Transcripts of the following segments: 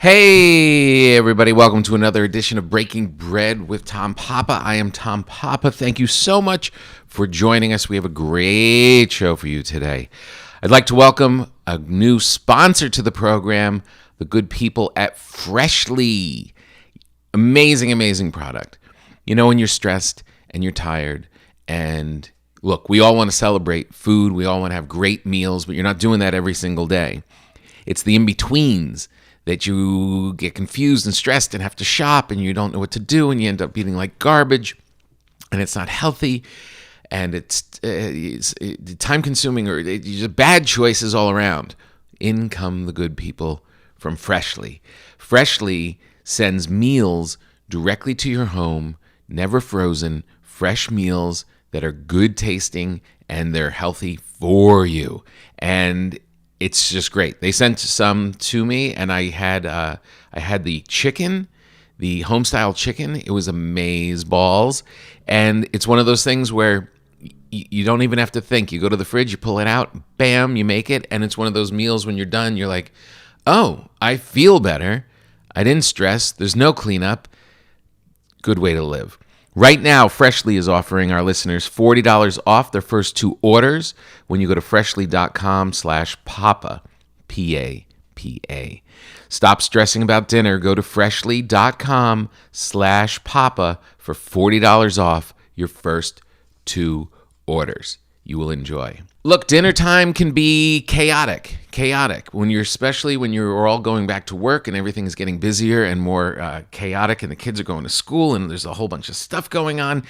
Hey, everybody. Welcome to another edition of Breaking Bread with Tom Papa. I am Tom Papa. Thank you so much for joining us. We have a great show for you today. I'd like to welcome a new sponsor to the program, the good people at Freshly. Amazing, amazing product. You know, when you're stressed and you're tired, and look, we all want to celebrate food. We all want to have great meals, but you're not doing that every single day. It's the in-betweens that you get confused and stressed and have to shop and you don't know what to do and you end up eating like garbage and it's not healthy and it's time-consuming or it's just bad choices all around. In come the good people from Freshly. Freshly sends meals directly to your home, never frozen, fresh meals that are good tasting and they're healthy for you. And it's just great. They sent some to me, and I had the chicken, the home-style chicken. It was amaze balls, and it's one of those things where you don't even have to think. You go to the fridge, you pull it out, bam, you make it, and it's one of those meals when you're done, you're like, oh, I feel better. I didn't stress. There's no cleanup. Good way to live. Right now, Freshly is offering our listeners $40 off their first two orders when you go to freshly.com/papa, P-A-P-A. Stop stressing about dinner. Go to freshly.com/papa for $40 off your first two orders. You will enjoy. Look, dinner time can be chaotic especially when you're all going back to work and everything is getting busier and more chaotic and the kids are going to school and there's a whole bunch of stuff going on.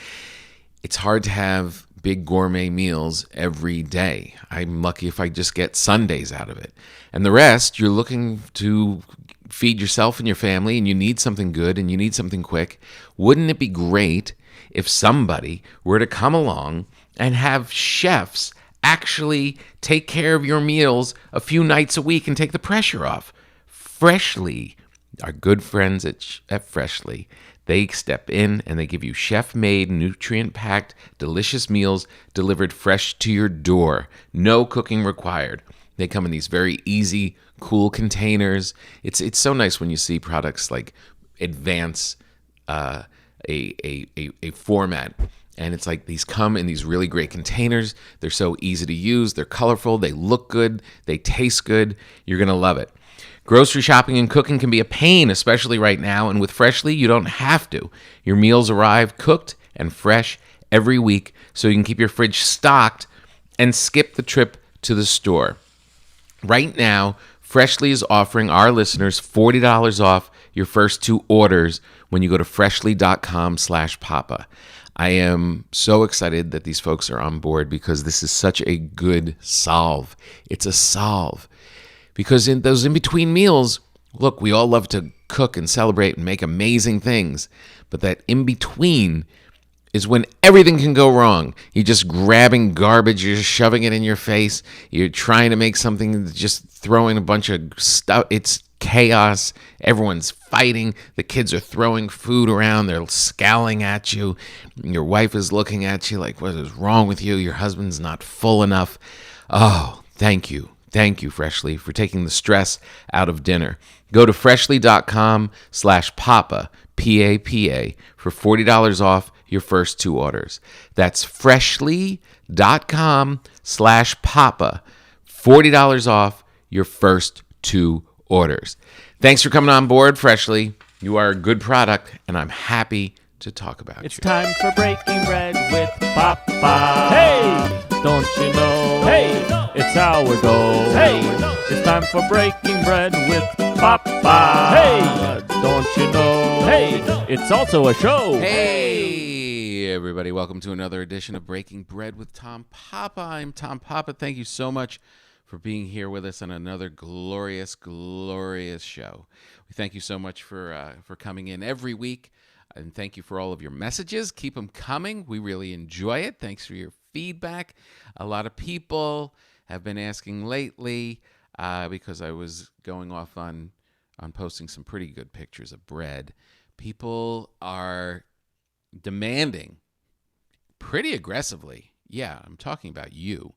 It's hard to have big gourmet meals every day. I'm lucky if I just get Sundays out of it. And the rest, you're looking to feed yourself and your family and you need something good and you need something quick. Wouldn't it be great if somebody were to come along and have chefs actually take care of your meals a few nights a week and take the pressure off? Freshly, our good friends at Freshly, they step in and they give you chef-made, nutrient-packed, delicious meals delivered fresh to your door. No cooking required. They come in these very easy, cool containers. It's so nice when you see products like advance a format. And it's like these come in these really great containers. They're so easy to use. They're colorful. They look good. They taste good. You're going to love it. Grocery shopping and cooking can be a pain, especially right now. And with Freshly, you don't have to. Your meals arrive cooked and fresh every week so you can keep your fridge stocked and skip the trip to the store. Right now, Freshly is offering our listeners $40 off your first two orders when you go to freshly.com/papa. I am so excited that these folks are on board because this is such a good solve. It's a solve. Because in those in-between meals, look, we all love to cook and celebrate and make amazing things. But that in-between is when everything can go wrong. You're just grabbing garbage, you're just shoving it in your face, you're trying to make something, just throwing a bunch of stuff. It's chaos. Everyone's fighting. The kids are throwing food around. They're scowling at you. Your wife is looking at you like, what is wrong with you? Your husband's not full enough. Oh, thank you. Thank you, Freshly, for taking the stress out of dinner. Go to freshly.com/papa, P-A-P-A, for $40 off your first two orders. That's freshly.com/papa, $40 off your first two orders. Thanks for coming on board, Freshly. You are a good product, and I'm happy to talk about It's you. time for Breaking Bread with Papa. Hey, don't you know? Hey, it's our goal. Hey, it's time for Breaking Bread with Papa. Hey, don't you know? Hey, it's also a show. Hey, everybody. Welcome to another edition of Breaking Bread with Tom Papa. I'm Tom Papa. Thank you so much for being here with us on another glorious, glorious show. We thank you so much for coming in every week, and thank you for all of your messages. Keep them coming. We really enjoy it. Thanks for your feedback. A lot of people have been asking lately because I was going off on posting some pretty good pictures of bread. People are demanding pretty aggressively. Yeah, I'm talking about you.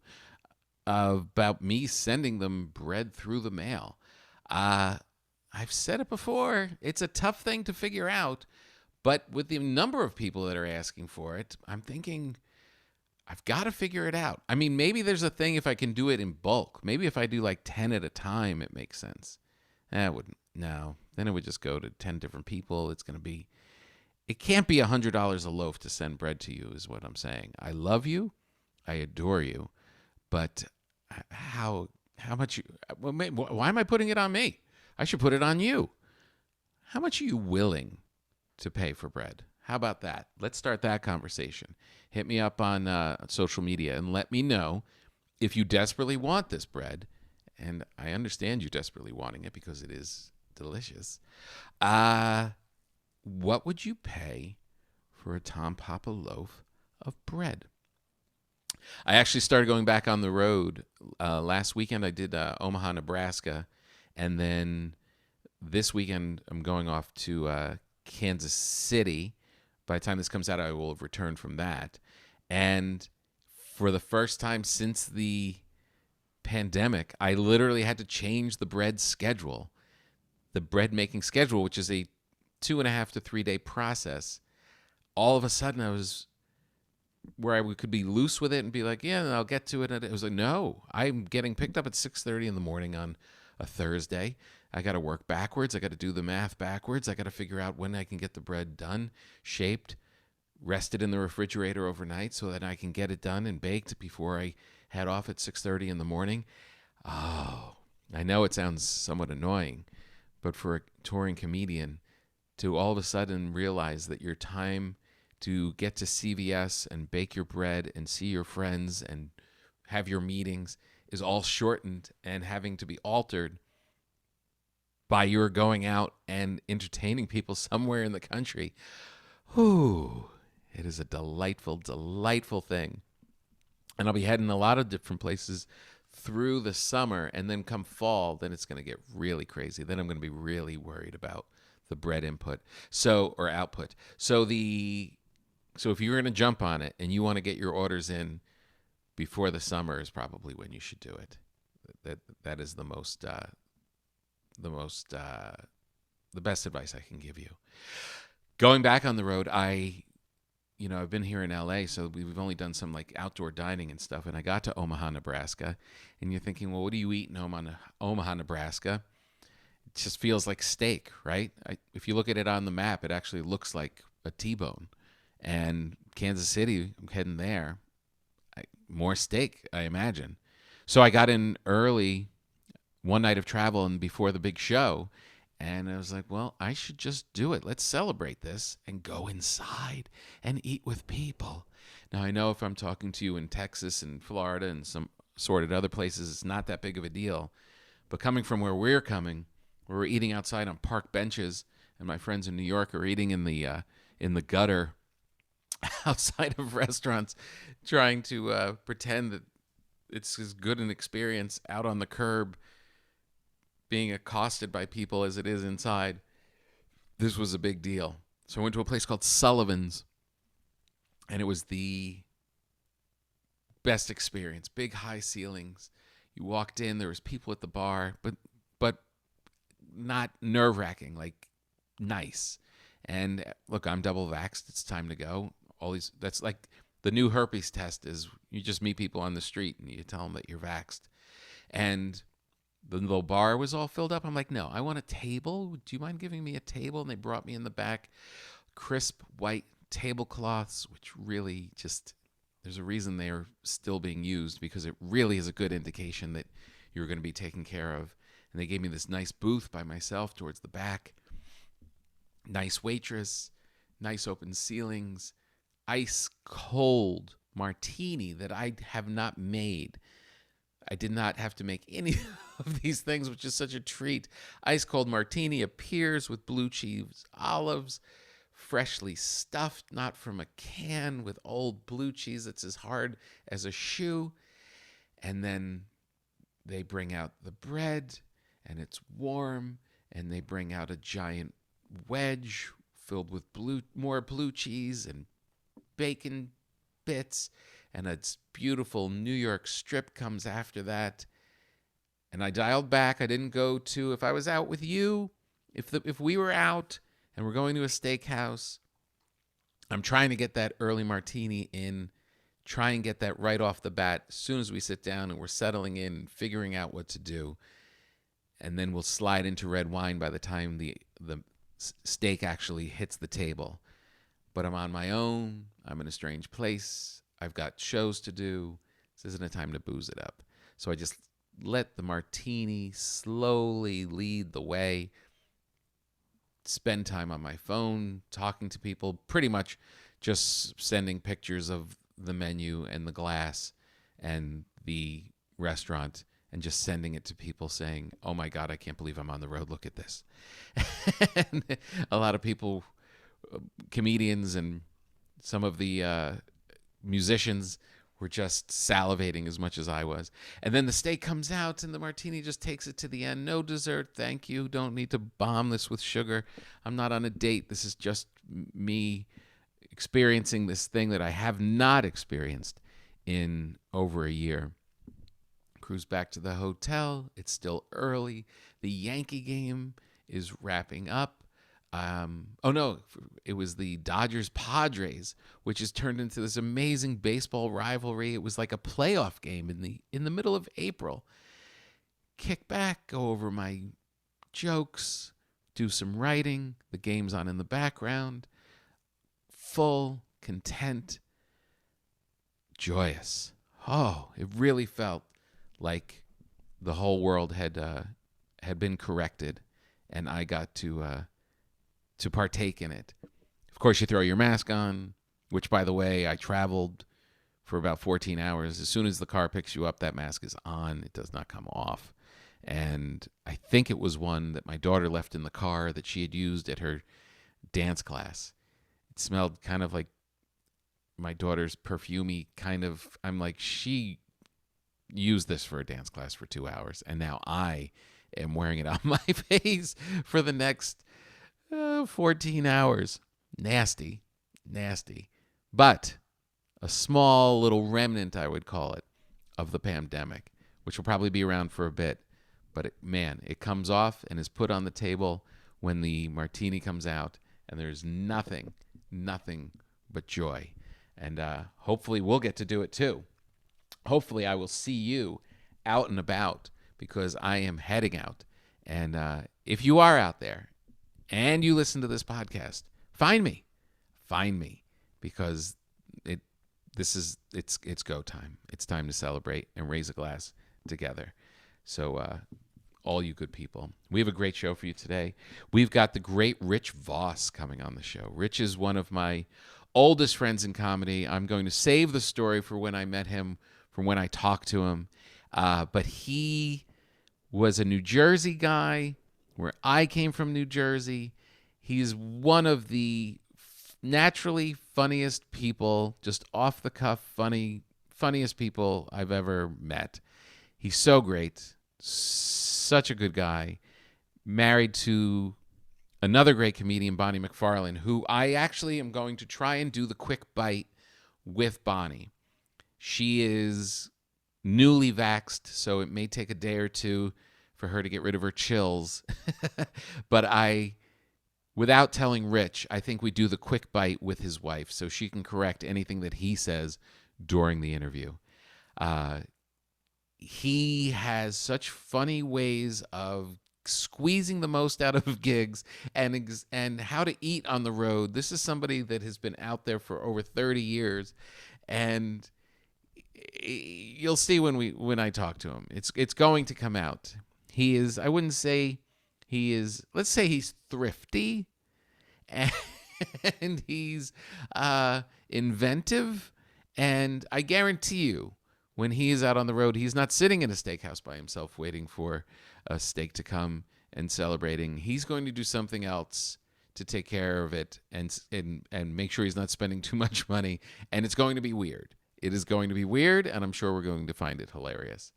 About me sending them bread through the mail. I've said it before. It's a tough thing to figure out. But with the number of people that are asking for it, I'm thinking I've got to figure it out. I mean, maybe there's a thing if I can do it in bulk. Maybe if I do like 10 at a time, it makes sense. That wouldn't. No. Then it would just go to 10 different people. It can't be $100 a loaf to send bread to you, is what I'm saying. I love you. I adore you. But how much? Why am I putting it on me? I should put it on you. How much are you willing to pay for bread? How about that? Let's start that conversation. Hit me up on social media and let me know if you desperately want this bread. And I understand you desperately wanting it because it is delicious. What would you pay for a Tom Papa loaf of bread? I actually started going back on the road. Last weekend I did Omaha, Nebraska. And then this weekend I'm going off to Kansas City. By the time this comes out, I will have returned from that. And for the first time since the pandemic, I literally had to change the bread schedule. The bread making schedule, which is a 2.5 to 3 day process. All of a sudden I was where I could be loose with it and be like, yeah, I'll get to it. And it was like, no, I'm getting picked up at 6:30 in the morning on a Thursday. I got to work backwards. I got to do the math backwards. I got to figure out when I can get the bread done, shaped, rested in the refrigerator overnight so that I can get it done and baked before I head off at 6:30 in the morning. Oh, I know it sounds somewhat annoying, but for a touring comedian to all of a sudden realize that your time to get to CVS and bake your bread and see your friends and have your meetings is all shortened and having to be altered by your going out and entertaining people somewhere in the country. Whew, it is a delightful, delightful thing. And I'll be heading a lot of different places through the summer, and then come fall, then it's going to get really crazy. Then I'm going to be really worried about the bread output. So if you're going to jump on it and you want to get your orders in before the summer is probably when you should do it. That is the best advice I can give you. Going back on the road, I've been here in LA, so we've only done some like outdoor dining and stuff. And I got to Omaha, Nebraska, and you're thinking, well, what do you eat in Omaha, Nebraska? It just feels like steak, right? If you look at it on the map, it actually looks like a T-bone. And Kansas City, I'm heading there. More steak, I imagine. So I got in early one night of travel and before the big show. And I was like, well, I should just do it. Let's celebrate this and go inside and eat with people. Now, I know if I'm talking to you in Texas and Florida and some assorted other places, it's not that big of a deal. But coming from where we're coming, where we're eating outside on park benches, and my friends in New York are eating in the gutter outside of restaurants, trying to pretend that it's as good an experience out on the curb, being accosted by people as it is inside. This was a big deal. So I went to a place called Sullivan's, and it was the best experience. Big high ceilings. You walked in, there was people at the bar, but not nerve-wracking, like nice. And look, I'm double vaxxed. It's time to go. That's like the new herpes test is you just meet people on the street and you tell them that you're vaxxed. And the little bar was all filled up. I'm like, no, I want a table. Do you mind giving me a table? And they brought me in the back crisp white tablecloths, which really just, there's a reason they are still being used, because it really is a good indication that you're going to be taken care of. And they gave me this nice booth by myself towards the back. Nice waitress, nice open ceilings, ice cold martini that I have not made. I did not have to make any of these things, which is such a treat. Ice cold martini appears with blue cheese olives, freshly stuffed, not from a can, with old blue cheese that's as hard as a shoe. And then they bring out the bread, and it's warm, and they bring out a giant wedge filled with more blue cheese and bacon bits, and a beautiful New York strip comes after that. And I dialed back. I didn't go to, if I was out with you, If we were out and we're going to a steakhouse, I'm trying to get that early martini in, try and get that right off the bat as soon as we sit down and we're settling in and figuring out what to do. And then we'll slide into red wine by the time the steak actually hits the table. But I'm on my own. I'm in a strange place. I've got shows to do. This isn't a time to booze it up. So I just let the martini slowly lead the way. Spend time on my phone, talking to people, pretty much just sending pictures of the menu and the glass and the restaurant, and just sending it to people saying, oh my God, I can't believe I'm on the road. Look at this. And a lot of people, comedians and some of the musicians were just salivating as much as I was. And then the steak comes out and the martini just takes it to the end. No dessert, thank you. Don't need to bomb this with sugar. I'm not on a date. This is just me experiencing this thing that I have not experienced in over a year. Cruise back to the hotel. It's still early. The Yankee game is wrapping up. Oh no, it was the Dodgers Padres, which has turned into this amazing baseball rivalry. It was like a playoff game in the middle of April. Kick back, go over my jokes, do some writing. The game's on in the background. Full, content, joyous. Oh, it really felt like the whole world had been corrected, and I got to partake in it. Of course, you throw your mask on, which, by the way, I traveled for about 14 hours. As soon as the car picks you up, that mask is on. It does not come off. And I think it was one that my daughter left in the car that she had used at her dance class. It smelled kind of like my daughter's perfumey kind of. I'm like, she used this for a dance class for 2 hours, and now I am wearing it on my face for the next 14 hours. Nasty. But a small little remnant, I would call it, of the pandemic, which will probably be around for a bit. But it comes off and is put on the table when the martini comes out, and there's nothing but joy. And hopefully we'll get to do it too. Hopefully I will see you out and about, because I am heading out. And if you are out there and you listen to this podcast, find me, because it's go time. It's time to celebrate and raise a glass together. So all you good people, we have a great show for you today. We've got the great Rich Vos coming on the show. Rich is one of my oldest friends in comedy. I'm going to save the story for when I met him, from when I talked to him. But he was a New Jersey guy, where I came from New Jersey. He's one of the naturally funniest people, just off the cuff, funniest people I've ever met. He's so great, such a good guy. Married to another great comedian, Bonnie McFarlane, who I actually am going to try and do the quick bite with Bonnie. She is newly vaxxed, so it may take a day or two for her to get rid of her chills. But without telling Rich, I think we do the quick bite with his wife so she can correct anything that he says during the interview. He has such funny ways of squeezing the most out of gigs and how to eat on the road. This is somebody that has been out there for over 30 years, and you'll see when I talk to him. It's going to come out. He is, I wouldn't say he is, let's say he's thrifty, and he's inventive, and I guarantee you, when he is out on the road, he's not sitting in a steakhouse by himself waiting for a steak to come and celebrating. He's going to do something else to take care of it and make sure he's not spending too much money, and it's going to be weird. It is going to be weird, and I'm sure we're going to find it hilarious.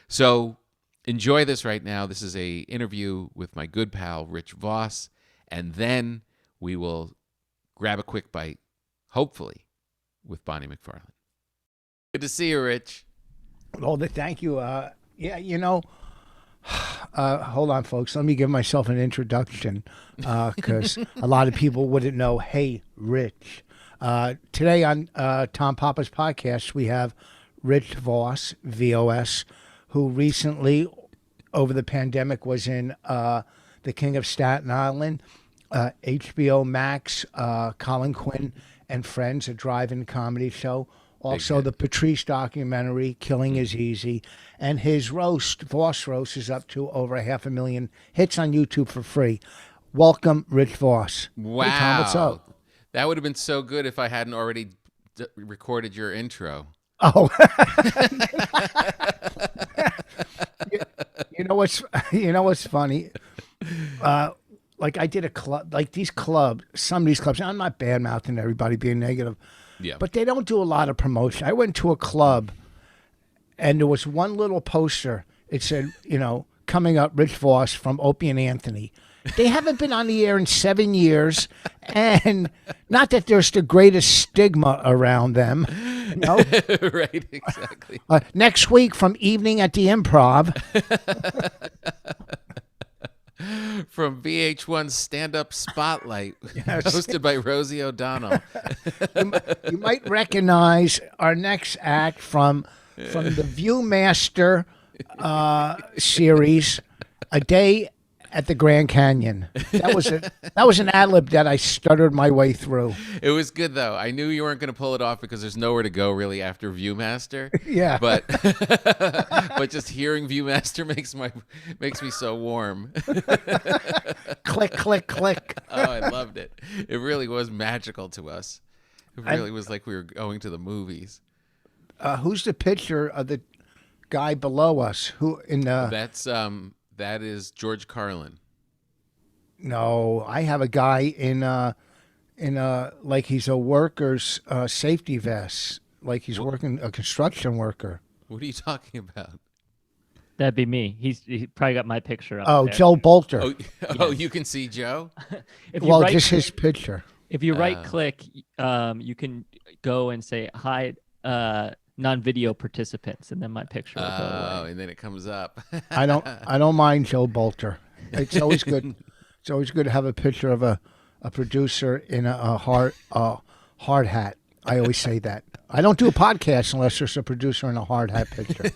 So enjoy this right now. This is a interview with my good pal, Rich Vos, and then we will grab a quick bite, hopefully, with Bonnie McFarlane. Good to see you, Rich. Well, thank you. Yeah, Hold on, folks. Let me give myself an introduction because a lot of people wouldn't know. Hey, Rich. Today on Tom Papa's podcast, we have Rich Vos, VOS, who recently, over the pandemic, was in The King of Staten Island, HBO Max, Colin Quinn and Friends, a drive-in comedy show. Also, the Patrice documentary, Killing is Easy. And his roast, Voss Roast, is up to over 500,000 hits on YouTube for free. Welcome, Rich Vos. Wow. Hey, Tom, what's up? That would have been so good if I hadn't already recorded your intro. Oh. You know what's funny? Like I did a club, like these clubs, some of these clubs, I'm not bad-mouthing everybody being negative. Yeah. But they don't do a lot of promotion. I went to a club, and there was one little poster. It said, coming up, Rich Vos from Opie and Anthony. They haven't been on the air in 7 years, and not that there's the greatest stigma around them. Right, exactly. Next week from Evening at the Improv. From VH1's Stand-Up Spotlight, hosted by Rosie O'Donnell. You might recognize our next act from the Viewmaster series, A Day at the Grand Canyon. That was an ad-lib that I stuttered my way through. It was good though. I knew you weren't going to pull it off because there's nowhere to go really after Viewmaster. Yeah. But but just hearing Viewmaster makes me so warm. Click, click, click. Oh, I loved it. It really was magical to us. It really was like we were going to the movies. Who's the picture of the guy below us? Who in the? That is George Carlin. No, I have a guy in like he's a worker's safety vest, like he's working a construction worker. What are you talking about? That'd be me. He probably got my picture up. Oh, there. Joe Bolter. Oh, you can see Joe? Just his picture. If you right-click, you can go and say hide non-video participants, and then my picture will go away. Oh, and then it comes up. I don't mind Joe Bolter. It's always good. It's always good to have a picture of a producer in a hard hat. I always say that. I don't do a podcast unless there's a producer in a hard hat picture.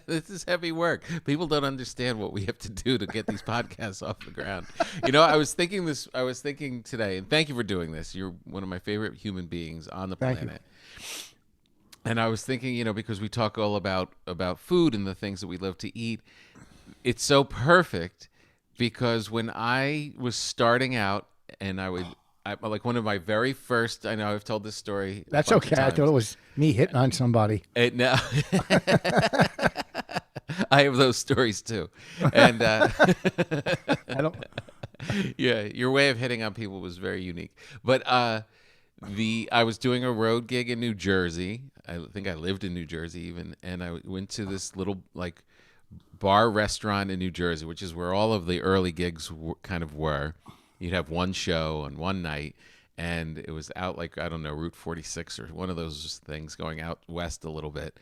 This is heavy work. People don't understand what we have to do to get these podcasts off the ground. I was thinking today, and thank you for doing this. You're one of my favorite human beings on the planet. Thank you. And I was thinking, because we talk all about food and the things that we love to eat, it's so perfect because when I was starting out and I like one of my very first, I know I've told this story. That's okay. I thought it was me hitting on somebody. No. I have those stories too. And I don't. Yeah, your way of hitting on people was very unique. But I was doing a road gig in New Jersey. I think I lived in New Jersey even, and I went to this little like bar restaurant in New Jersey, which is where all of the early gigs kind of were. You'd have one show on one night, and it was out like, I don't know, Route 46 or one of those things going out west a little bit.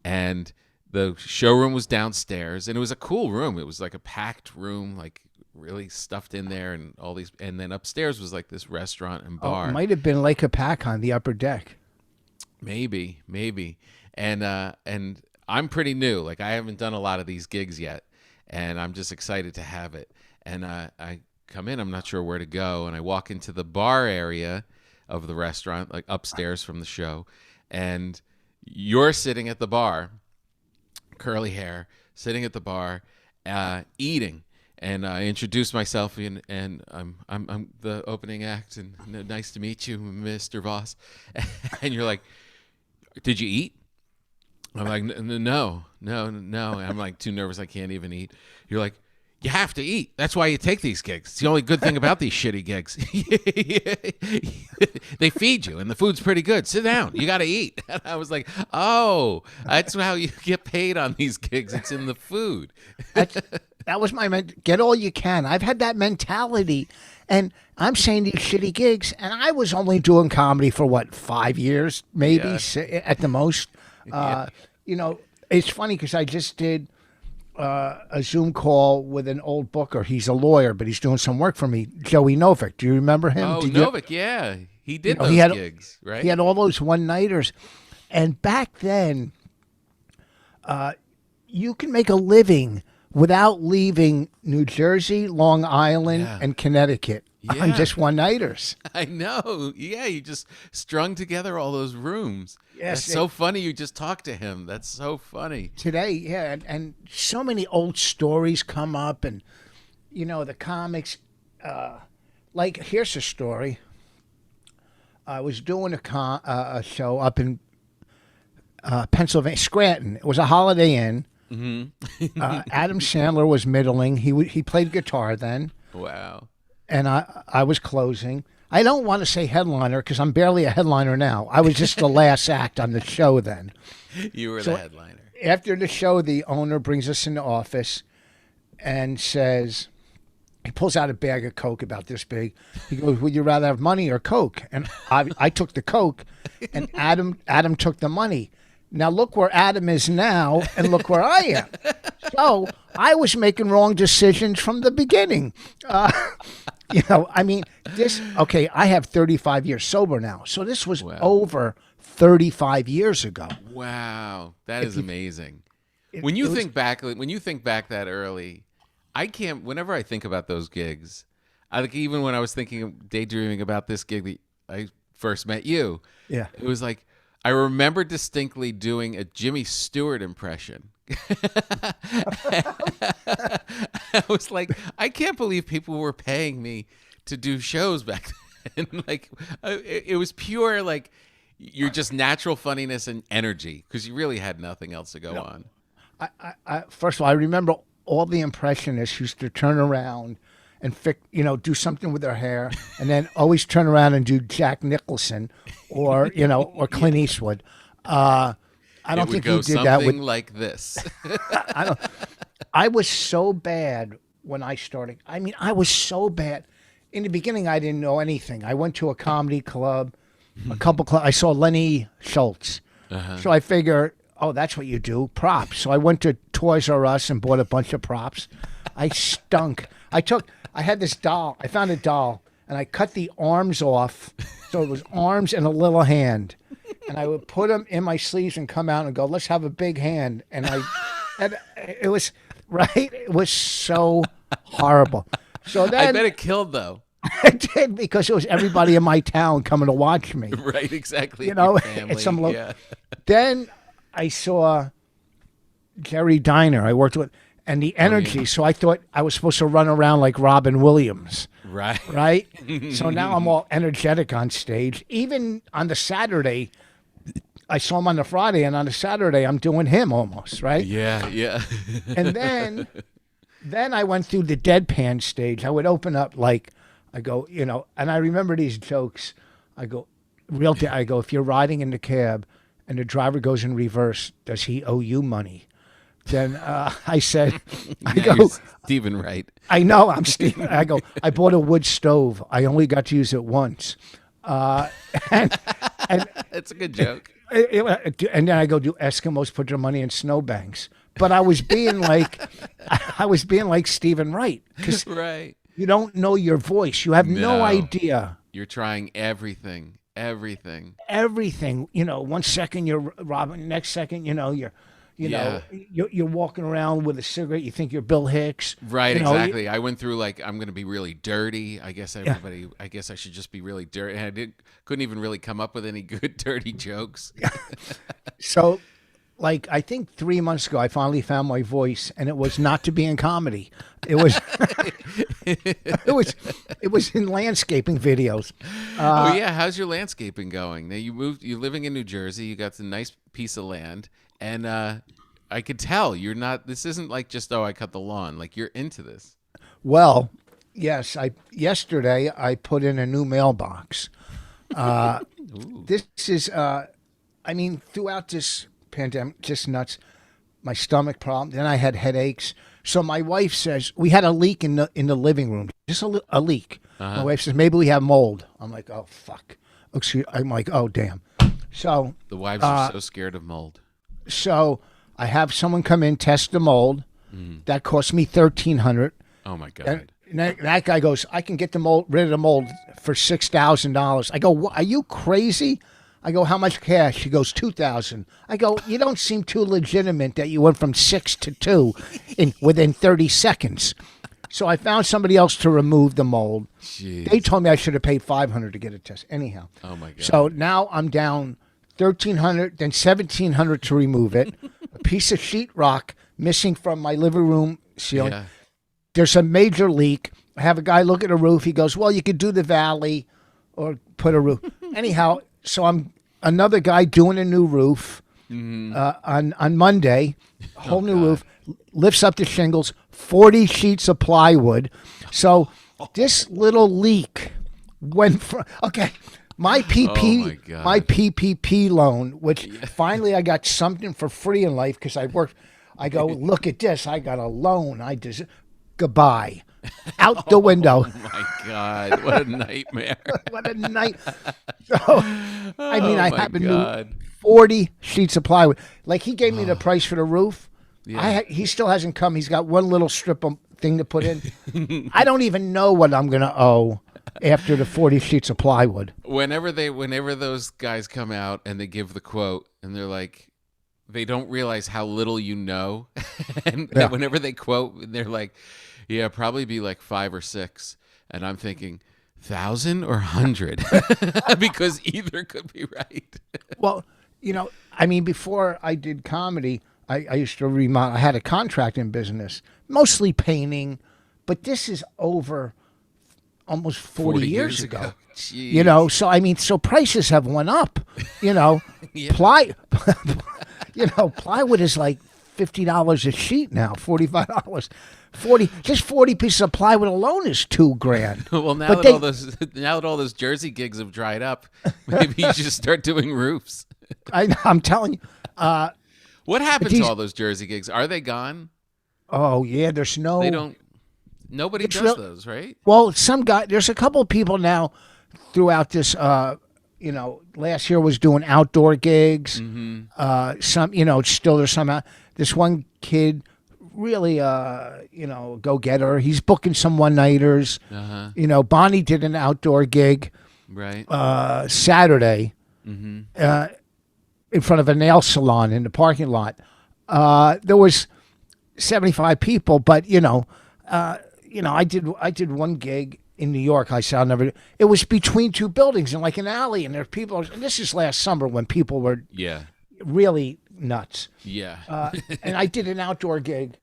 And the showroom was downstairs, and it was a cool room. It was like a packed room, like really stuffed in there, and all these. And then upstairs was like this restaurant and bar. It might have been Lake Apac on the upper deck. Maybe. And I'm pretty new. Like I haven't done a lot of these gigs yet, and I'm just excited to have it. And I come in, I'm not sure where to go, and I walk into the bar area of the restaurant, like upstairs from the show, and you're sitting at the bar, curly hair, sitting at the bar, eating. And I introduced myself, and I'm the opening act, and nice to meet you, Mr. Vos. And you're like, did you eat? I'm like, no. I'm like too nervous. I can't even eat. You're like, you have to eat. That's why you take these gigs. It's the only good thing about these shitty gigs. They feed you, and the food's pretty good. Sit down. You got to eat. And I was like, oh, that's how you get paid on these gigs. It's in the food. That was my get all you can. I've had that mentality, and I'm saying these shitty gigs, and I was only doing comedy for 5 years, maybe at the most. Yeah. It's funny because I just did a Zoom call with an old booker. He's a lawyer, but he's doing some work for me. Joey Novick. Do you remember him? Oh, Did Novik, yeah. He did those gigs, right? He had all those one-nighters. And back then, you can make a living without leaving New Jersey, Long Island, and Connecticut on just one-nighters. I know. Yeah, you just strung together all those rooms. Yes. That's so funny you just talked to him. That's so funny. Today, yeah, and so many old stories come up, and, the comics. Like, here's a story. I was doing a show up in Pennsylvania, Scranton. It was a Holiday Inn. Mm-hmm. Adam Sandler was middling. He played guitar then. Wow. And I was closing. I don't want to say headliner because I'm barely a headliner now. I was just the last act on the show then. You were the headliner. After the show, the owner brings us in the office and says, he pulls out a bag of Coke about this big. He goes, would you rather have money or Coke? And I took the Coke, and Adam took the money. Now look where Adam is now, and look where I am. So I was making wrong decisions from the beginning. Okay, I have 35 years sober now. So this was over 35 years ago. Wow. That is amazing. When you think back that early, I can't, whenever I think about those gigs, even when I was daydreaming about this gig that I first met you, it was like, I remember distinctly doing a Jimmy Stewart impression. I was like, I can't believe people were paying me to do shows back then. It was pure, you're just natural funniness and energy because you really had nothing else to go on. First of all, I remember all the impressionists used to turn around and do something with their hair, and then always turn around and do Jack Nicholson or Clint Eastwood. I don't think he did that with like this. I was so bad when I started. I mean, I was so bad. In the beginning, I didn't know anything. I went to a comedy club, a couple clubs. I saw Lenny Schultz. So I figured, oh, that's what you do, props. So I went to Toys R Us and bought a bunch of props. I stunk. I had this doll. I found a doll, and I cut the arms off, so it was arms and a little hand. And I would put them in my sleeves and come out and go, let's have a big hand. And it was, right? It was so horrible. So then, I bet it killed, though. I did, because it was everybody in my town coming to watch me. Right, exactly. At Then I saw Jerry Diner. I worked with, and the energy. So I thought I was supposed to run around like Robin Williams. Right. So now I'm all energetic on stage. Even on the Saturday, I saw him on the Friday, and on the Saturday I'm doing him almost, right? Yeah. And then I went through the deadpan stage. I would open up I go, and I remember these jokes. I go, if you're riding in the cab and the driver goes in reverse, does he owe you money? Then I said, Stephen Wright. I know, I'm Stephen. I go, I bought a wood stove. I only got to use it once. And That's a good joke. And then I go, do Eskimos put their money in snowbanks? But I was being like Stephen Wright. Right. You don't know your voice. You have no idea. You're trying everything. 1 second you're Robin, next second, you're walking around with a cigarette. You think you're Bill Hicks. Right, exactly. I went through I'm going to be really dirty. I guess I guess I should just be really dirty. And I couldn't even really come up with any good dirty jokes. So, I think 3 months ago, I finally found my voice, and it was not to be in comedy. It was, it was in landscaping videos. How's your landscaping going? Now you're living in New Jersey. You got a nice piece of land, and I could tell you're not. This isn't just I cut the lawn. You're into this. Well, yes. Yesterday I put in a new mailbox. This is, throughout this pandemic, just nuts. My stomach problem. Then I had headaches. So my wife says we had a leak in the living room. Just a leak. My wife says maybe we have mold. I'm like, oh fuck. I'm like, oh damn. So the wives are so scared of mold. So I have someone come in, test the mold. That cost me $1,300. Oh my God. And that guy goes, I can get the mold, rid of the mold for $6,000. I go, are you crazy? I go, how much cash? He goes, $2,000. I go, you don't seem too legitimate that you went from 6 to 2 within 30 seconds. So I found somebody else to remove the mold. Jeez. They told me I should have paid $500 to get a test. Anyhow. Oh my God. So now I'm down $1,300, then $1,700 to remove it. A piece of sheetrock missing from my living room ceiling. Yeah. There's a major leak. I have a guy look at a roof. He goes, well, you could do the valley or put a roof. Anyhow, so I'm another guy doing a new roof on Monday. Whole new roof. Lifts up the shingles, 40 sheets of plywood. So this little leak went from, okay, my PPP loan, which finally I got something for free in life because I worked. I go, look at this. I got a loan. Goodbye. Out the window. Oh my God. What a nightmare. What a night. So, I mean, I have a new 40 sheets of plywood. Like, he gave me the price for the roof. Yeah. He still hasn't come. He's got one little strip of thing to put in. I don't even know what I'm going to owe after the 40 sheets of plywood. Whenever those guys come out and they give the quote and they're like, they don't realize how little you know. And whenever they quote, they're like, yeah, probably be like 5 or 6. And I'm thinking, 1,000 or 100? Because either could be right. Well, I mean, before I did comedy, I used to remodel. I had a contracting business, mostly painting, but this is over almost 40 years ago. Jeez. So I mean, so prices have went up. Yeah. Plywood is like $50 a sheet now, $45. 40 pieces of plywood alone is $2,000. Well, now that all those Jersey gigs have dried up, maybe you should start doing roofs. I'm telling you. What happened to all those Jersey gigs? Are they gone? Oh yeah, there's no. They don't. Nobody does those, right? Well, there's a couple of people now throughout this. Last year was doing outdoor gigs. Mm-hmm. Still there's some. This one kid, really, go getter. He's booking some one nighters. Uh-huh. Bonnie did an outdoor gig. Right. Saturday. Mm-hmm. In front of a nail salon in the parking lot. There was 75 people, but I did one gig in New York. I said I'll never. It was between two buildings in like an alley, and there's people. And this is last summer when people were really nuts. Yeah. And I did an outdoor gig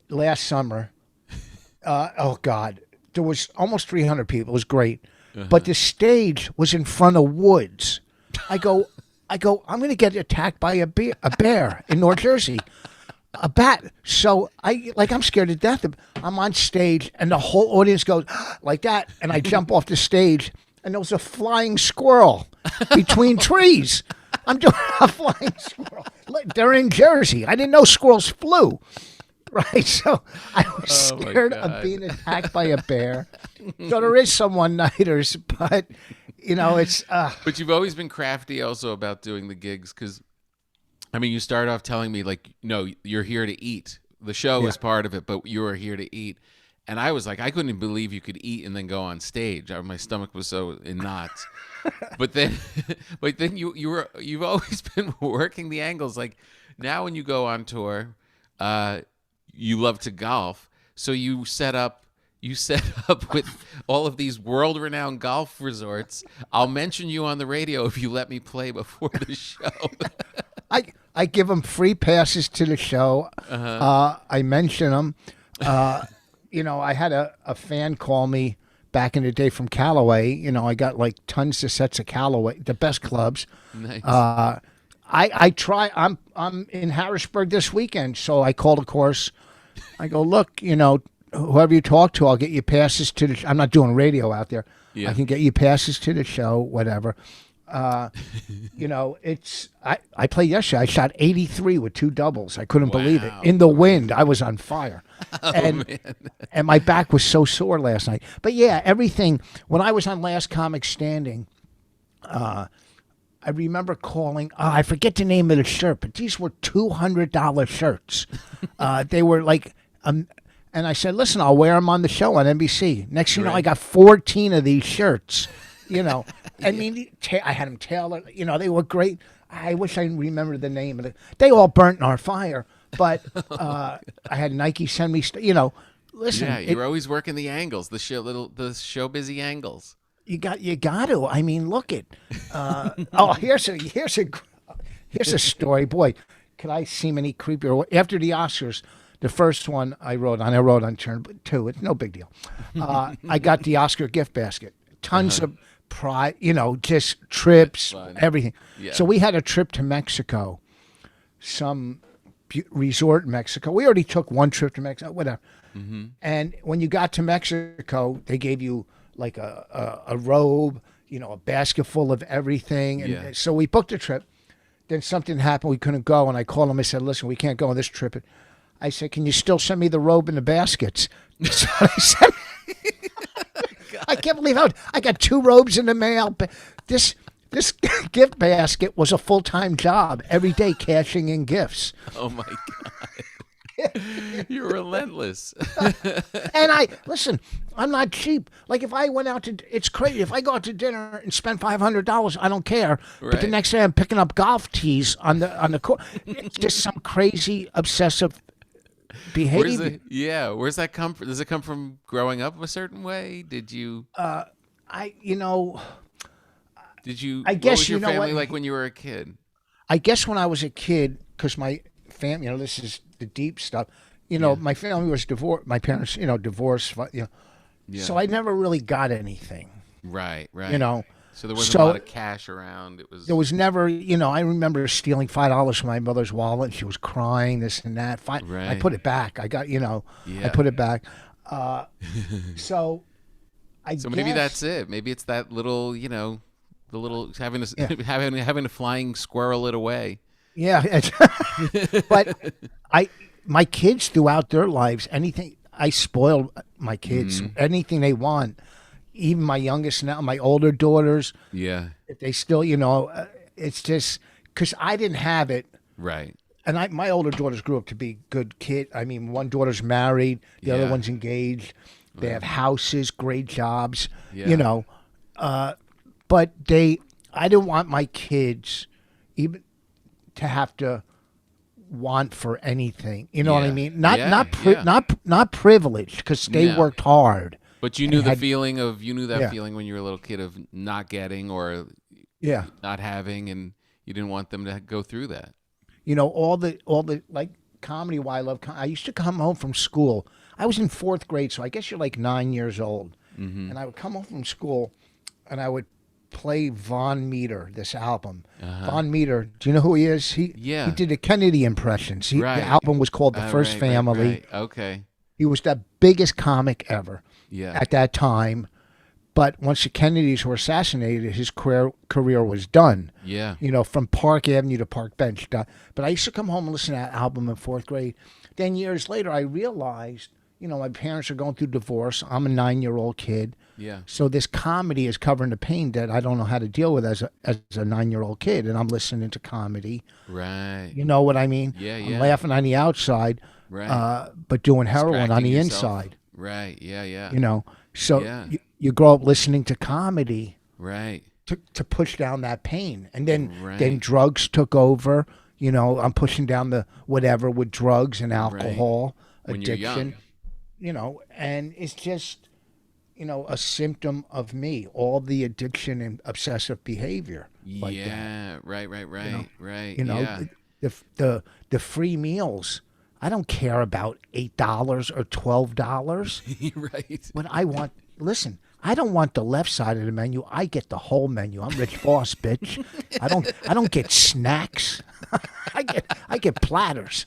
last summer. Oh God, there was almost 300 people. It was great, but the stage was in front of woods. I go, I'm going to get attacked by a bear in North Jersey, a bat. So I'm scared to death. I'm on stage and the whole audience goes like that. And I jump off the stage and there was a flying squirrel between trees. I'm doing a flying squirrel. They're in Jersey. I didn't know squirrels flew. Right. So I was scared of being attacked by a bear. So there is some one-nighters, but it's. But you've always been crafty also about doing the gigs because, I mean, you start off telling me like, no, you're here to eat. The show is part of it, but you are here to eat. And I was like, I couldn't believe you could eat and then go on stage. My stomach was so in knots. but then you've always been working the angles. Like now when you go on tour, you love to golf, so you set up with all of these world-renowned golf resorts. I'll mention you on the radio if you let me play before the show. I give them free passes to the show. I mention them. I had a fan call me back in the day from Callaway. I got like tons of sets of Callaway, the best clubs. Nice. I try. I'm in Harrisburg this weekend, so I called a course. I go, look, whoever you talk to, I'll get you passes to the. I'm not doing radio out there. Yeah. I can get you passes to the show, whatever. It's. I played yesterday. I shot 83 with 2 doubles. I couldn't believe it. In the wind, I was on fire, and my back was so sore last night. But yeah, everything. When I was on Last Comic Standing, I remember calling. I forget the name of the shirt, but these were $200 shirts. They were like, and I said, "Listen, I'll wear them on the show on NBC." Next thing you know, I got 14 of these shirts. You know, I mean, I had them tailored. You know, they were great. I wish I remembered the name of it. They all burnt in our fire, but I had Nike send me. You know, listen. Yeah, you're always working the angles, the show busy angles. You got to. I mean, look it. Here's a story. Boy, could I seem any creepier? After the Oscars, the first one I wrote on turn 2. It's no big deal. I got the Oscar gift basket. Tons of pride, you know, just trips, everything. Yeah. So we had a trip to Mexico, some resort in Mexico. We already took one trip to Mexico, whatever. Mm-hmm. And when you got to Mexico, they gave you like a robe, you know, a basket full of everything. And so we booked a trip. Then something happened. We couldn't go. And I called them. I said, "Listen, we can't go on this trip." I said, "Can you still send me the robe and the baskets?" So I said, I can't believe how I got 2 robes in the mail. This gift basket was a full-time job every day, cashing in gifts. Oh my God. You're relentless. And listen, I'm not cheap. Like if I went out to, it's crazy. If I go out to dinner and spend $500, I don't care. Right. But the next day I'm picking up golf tees on the court. It's just some crazy obsessive behavior. Where's that come from? Does it come from growing up a certain way? Did you? Did you? I guess what was your you know family what? Like when you were a kid? I guess when I was a kid, because my family, you know, this is the deep stuff. You know, my family was divorced. My parents, you know, divorced. You know, so I never really got anything. Right. You know, so there wasn't a lot of cash around. There was never, you know. I remember stealing $5 from my mother's wallet, and she was crying, this and that. I put it back. I got, you know, I put it back. So maybe that's it. Maybe it's that little, you know, the little having to flying squirrel it away. Yeah, but my kids throughout their lives, anything I spoiled my kids, anything they want. Even my youngest now, my older daughters. Yeah, if they still, you know, it's just because I didn't have it. Right. And my older daughters grew up to be good kids. I mean, one daughter's married, the other one's engaged. They have houses, great jobs. You know, but I didn't want my kids even to have to want for anything. You know what I mean? Not privileged because they worked hard. But you knew feeling when you were a little kid of not getting or not having, and you didn't want them to go through that. You know, all the like comedy. Why I love. I used to come home from school. I was in 4th grade, so I guess you're like 9 years old, and I would come home from school, and I would play Von Meter, this album. Von Meter, do you know who he is? He did the Kennedy impressions. The album was called The First Family. Right. Okay. He was the biggest comic ever at that time. But once the Kennedys were assassinated, his career was done. Yeah. You know, from Park Avenue to Park Bench. But I used to come home and listen to that album in 4th grade. Then years later, I realized, you know, my parents are going through divorce. I'm a 9-year-old kid. Yeah. So this comedy is covering the pain that I don't know how to deal with as a 9-year-old kid, and I'm listening to comedy. Right. You know what I mean? Yeah. I'm laughing on the outside, but doing heroin on the inside. Right. Yeah. You know, so you grow up listening to comedy. Right. To push down that pain, and then drugs took over. You know, I'm pushing down the whatever with drugs and alcohol, when addiction. You're young. You know, and it's just, you know, a symptom of me, all the addiction and obsessive behavior. Like that. Right. You know, the free meals. I don't care about $8 or $12. Right. But I don't want the left side of the menu. I get the whole menu. I'm Rich Vos, bitch. I don't get snacks. I get platters.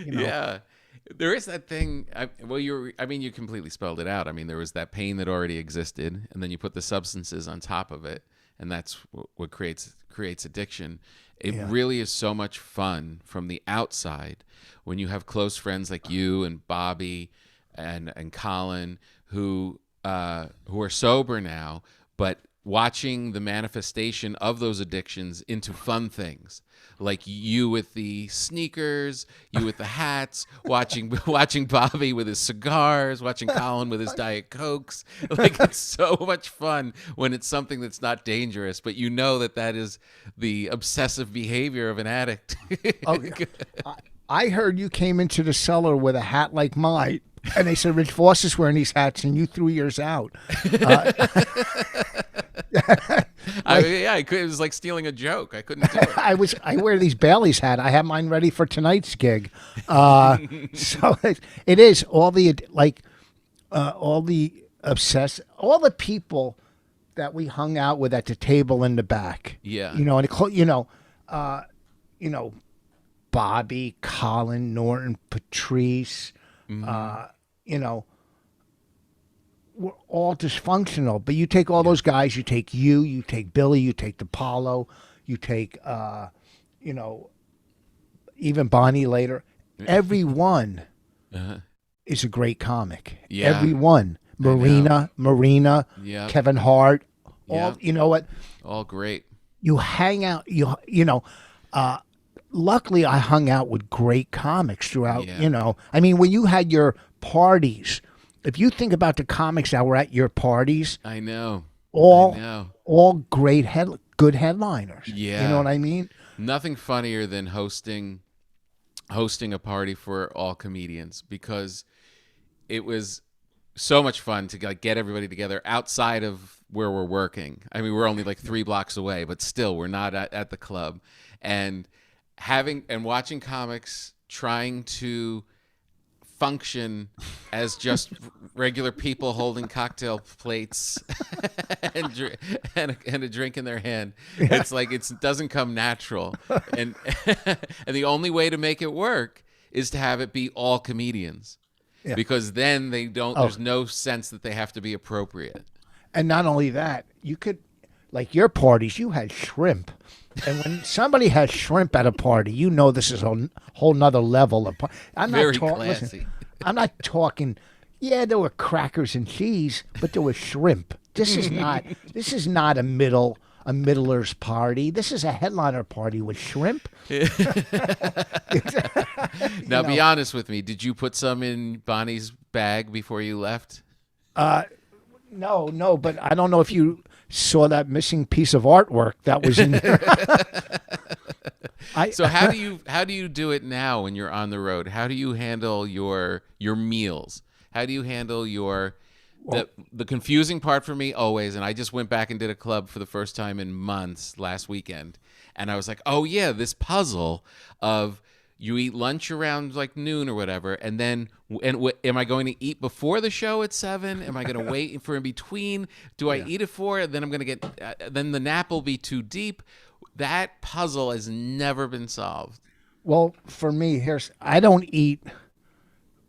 You know? Yeah, there is that thing. You completely spelled it out. I mean, there was that pain that already existed, and then you put the substances on top of it, and that's what creates addiction. It really is so much fun from the outside when you have close friends like you and Bobby and Colin who who are sober now, but watching the manifestation of those addictions into fun things, like you with the sneakers, you with the hats, watching Bobby with his cigars, watching Colin with his Diet Cokes. Like, it's so much fun when it's something that's not dangerous, but you know that is the obsessive behavior of an addict. I heard you came into the cellar with a hat like mine, and they said Rich Vos is wearing these hats, and you threw yours out. It was like stealing a joke. I couldn't do it. I wear these Bailey's hat. I have mine ready for tonight's gig. So it is all the all the people that we hung out with at the table in the back. Yeah. Bobby, Colin, Norton, Patrice, we're all dysfunctional. But you take all those guys, you take Billy, you take DePaulo, you take, even Bonnie later. Everyone is a great comic. Yeah. Everyone. Marina, yeah. Kevin Hart, Yeah. You know what? All great. You hang out, luckily I hung out with great comics throughout, I mean, when you had your parties, if you think about the comics that were at your parties, I know. All great good headliners. Yeah. You know what I mean? Nothing funnier than hosting a party for all comedians, because it was so much fun to get everybody together outside of where we're working. I mean, we're only like 3 blocks away, but still we're not at the club, and watching comics trying to function as just regular people holding cocktail plates and a drink in their hand. It's like it doesn't come natural, and and the only way to make it work is to have it be all comedians, because then they don't. There's no sense that they have to be appropriate. And not only that, you could, like your parties, you had shrimp. And when somebody has shrimp at a party, you know this is a whole nother level of. Very classy. Listen, I'm not talking. Yeah, there were crackers and cheese, but there was shrimp. This is not. This is not a middler's party. This is a headliner party with shrimp. Now, be honest with me. Did you put some in Bonnie's bag before you left? No, but I don't know if you saw that missing piece of artwork that was in there. So how do you do it now when you're on the road? How do you handle your meals? How do you handle the confusing part for me always? And I just went back and did a club for the first time in months last weekend, and I was like, oh yeah, this puzzle of you eat lunch around like noon or whatever, and then am I going to eat before the show at 7? Am I going to wait for in between? Do I eat at 4? Then I'm going to get then the nap will be too deep. That puzzle has never been solved. Well, for me, I don't eat.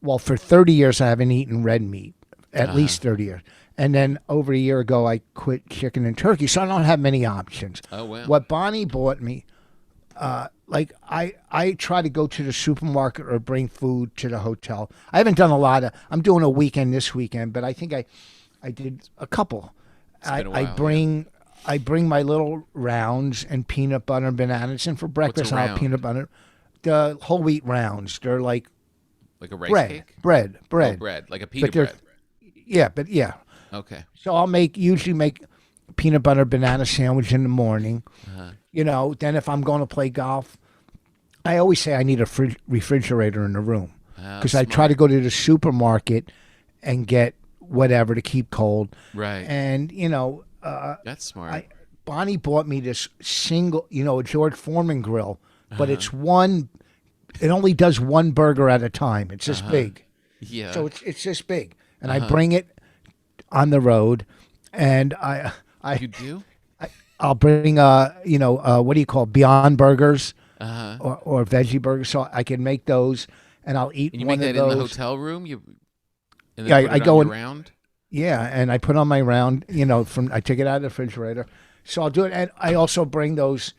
Well, for 30 years I haven't eaten red meat, at least 30 years. And then over a year ago I quit chicken and turkey, so I don't have many options. Oh wow! What Bonnie bought me. I try to go to the supermarket or bring food to the hotel. I haven't done a lot of. I'm doing a weekend this weekend, but I think I did a couple. I bring my little rounds and peanut butter and bananas, and for breakfast I'll have peanut butter. The whole wheat rounds. They're like a rice cake. Bread. Oh, bread, like a pita bread. Yeah. Okay. So I'll usually make peanut butter banana sandwich in the morning. Then if I'm going to play golf, I always say I need a refrigerator in the room, because I try to go to the supermarket and get whatever to keep cold. Right. And, that's smart. Bonnie bought me this single, a George Foreman grill, but it's one, it only does one burger at a time. It's this big. Yeah. So it's this big. And I bring it on the road, and You do? I'll bring, what do you call it? Beyond Burgers or veggie burgers, so I can make those, and I'll eat and you one make of that those. In the hotel room? I go in round? Yeah, and I put on my round, I take it out of the refrigerator. So I'll do it, and I also bring those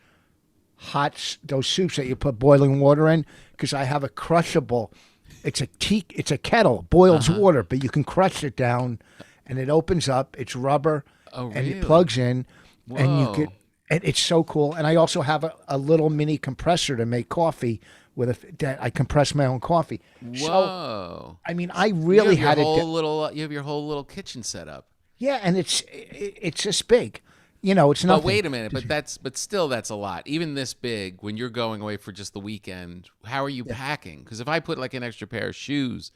those soups that you put boiling water in, because I have a crushable. It's a kettle, boils water, but you can crush it down, and it opens up. It's rubber, Oh, and really? it plugs in, and you Whoa. could. And it's so cool. And I also have a little mini compressor to make coffee that I compress my own coffee. So Whoa. I mean, I really had it. You have your whole little kitchen set up. Yeah, and it's this big. It's nothing. But wait a minute, but still that's a lot. Even this big, when you're going away for just the weekend, how are you packing? Because if I put like an extra pair of shoes,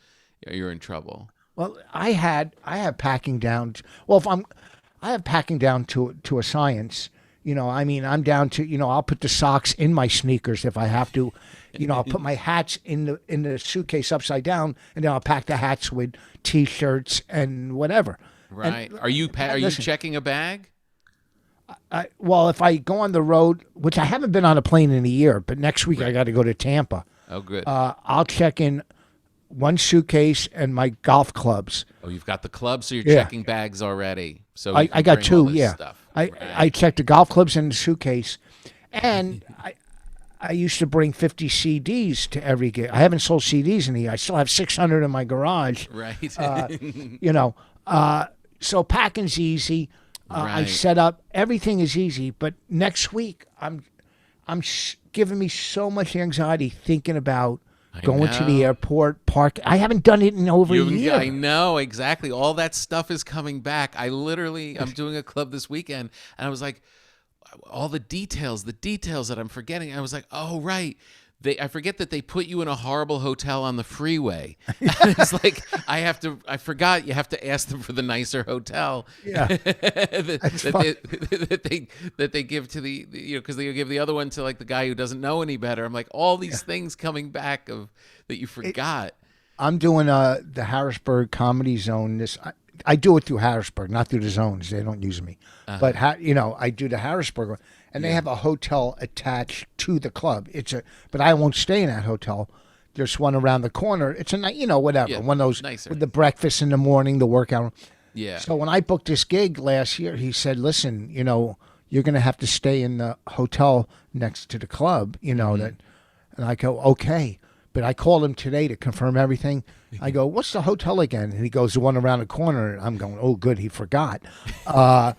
you're in trouble. Well, I have packing down. Well, I have packing down to a science. I mean, I'm down to, I'll put the socks in my sneakers if I have to. I'll put my hats in the suitcase upside down, and then I'll pack the hats with T-shirts and whatever. Right. And, Are you listen, checking a bag? well, if I go on the road, which I haven't been on a plane in a year, but next week I got to go to Tampa. Oh, good. I'll check in one suitcase and my golf clubs. Oh, you've got the club, so you're Yeah. checking bags already. So I you can got bring all two, this yeah. stuff. I Right. checked the golf clubs in the suitcase, and I used to bring 50 CDs to every gig. I haven't sold CDs in a year. I still have 600 in my garage. Right. So packing's easy. I Right. set up, everything is easy. But next week, I'm giving me so much anxiety thinking about going to the know. airport, park. I haven't done it in over a year. I know, exactly. All that stuff is coming back. I'm doing a club this weekend, and I was like, all the details that I'm forgetting. I was like, oh, right. I forget that they put you in a horrible hotel on the freeway. It's like, I forgot you have to ask them for the nicer hotel. Yeah. that they give to the because they give the other one to like the guy who doesn't know any better. I'm like, all these things coming back that you forgot. I'm doing the Harrisburg Comedy Zone. I do it through Harrisburg, not through the zones. They don't use me. But I do the Harrisburg one, and they have a hotel attached to the club. But I won't stay in that hotel. There's one around the corner. It's a whatever. Yeah, one of those nicer. with the breakfast in the morning, the workout. Yeah. So when I booked this gig last year, he said, "Listen, you're going to have to stay in the hotel next to the club. That." And I go, "Okay." But I called him today to confirm everything. I go, "What's the hotel again?" And he goes, "The one around the corner." And I'm going, "Oh, good, he forgot." Nice.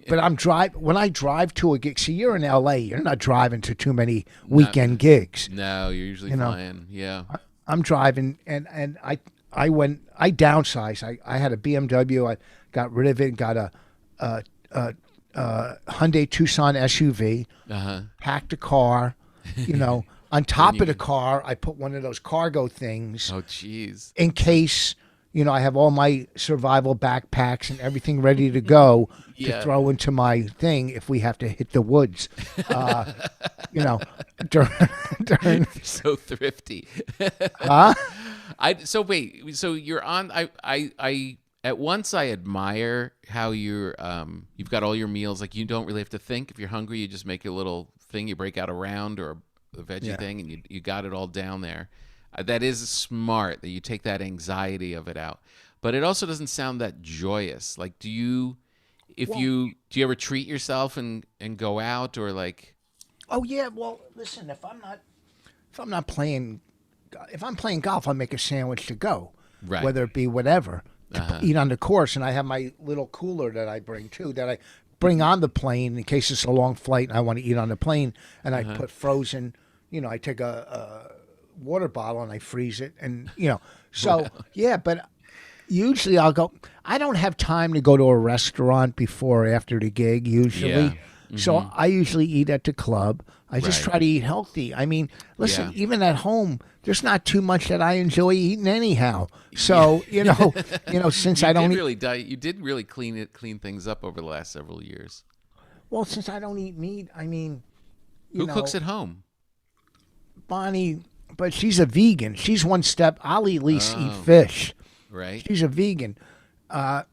But when I drive to a gig. See, you're in L.A. You're not driving to too many weekend gigs. No, you're usually flying. Yeah. I'm driving, and I downsized. I had a BMW. I got rid of it. Got a Hyundai Tucson SUV. Packed a car. On top of the car, I put one of those cargo things Oh, jeez. in case, I have all my survival backpacks and everything ready to go Yeah. to throw into my thing if we have to hit the woods. During So thrifty. huh? So you're on. I at once I admire how you've got all your meals. Like you don't really have to think. If you're hungry, you just make your little thing. You break out a round or a veggie thing, and you got it all down there. That is smart that you take that anxiety of it out. But it also doesn't sound that joyous. Like, do you ever treat yourself and go out or like? Oh yeah. Well, listen. If I'm playing golf, I make a sandwich to go. Right. Whether it be whatever to eat on the course, and I have my little cooler that I bring too. That I bring on the plane in case it's a long flight and I want to eat on the plane. And I put frozen. I take a water bottle and I freeze it, and So yeah, but usually I'll go. I don't have time to go to a restaurant before or after the gig. Usually. Yeah. So I usually eat at the club. I just Right. try to eat healthy. I mean, listen, Yeah. even at home, there's not too much that I enjoy eating anyhow. So since I don't eat, You did really clean things up over the last several years. well, since I don't eat meat, I mean, Who cooks at home? Bonnie, but she's a vegan. She's one step. I'll at least eat Oh. fish. Right. She's a vegan, and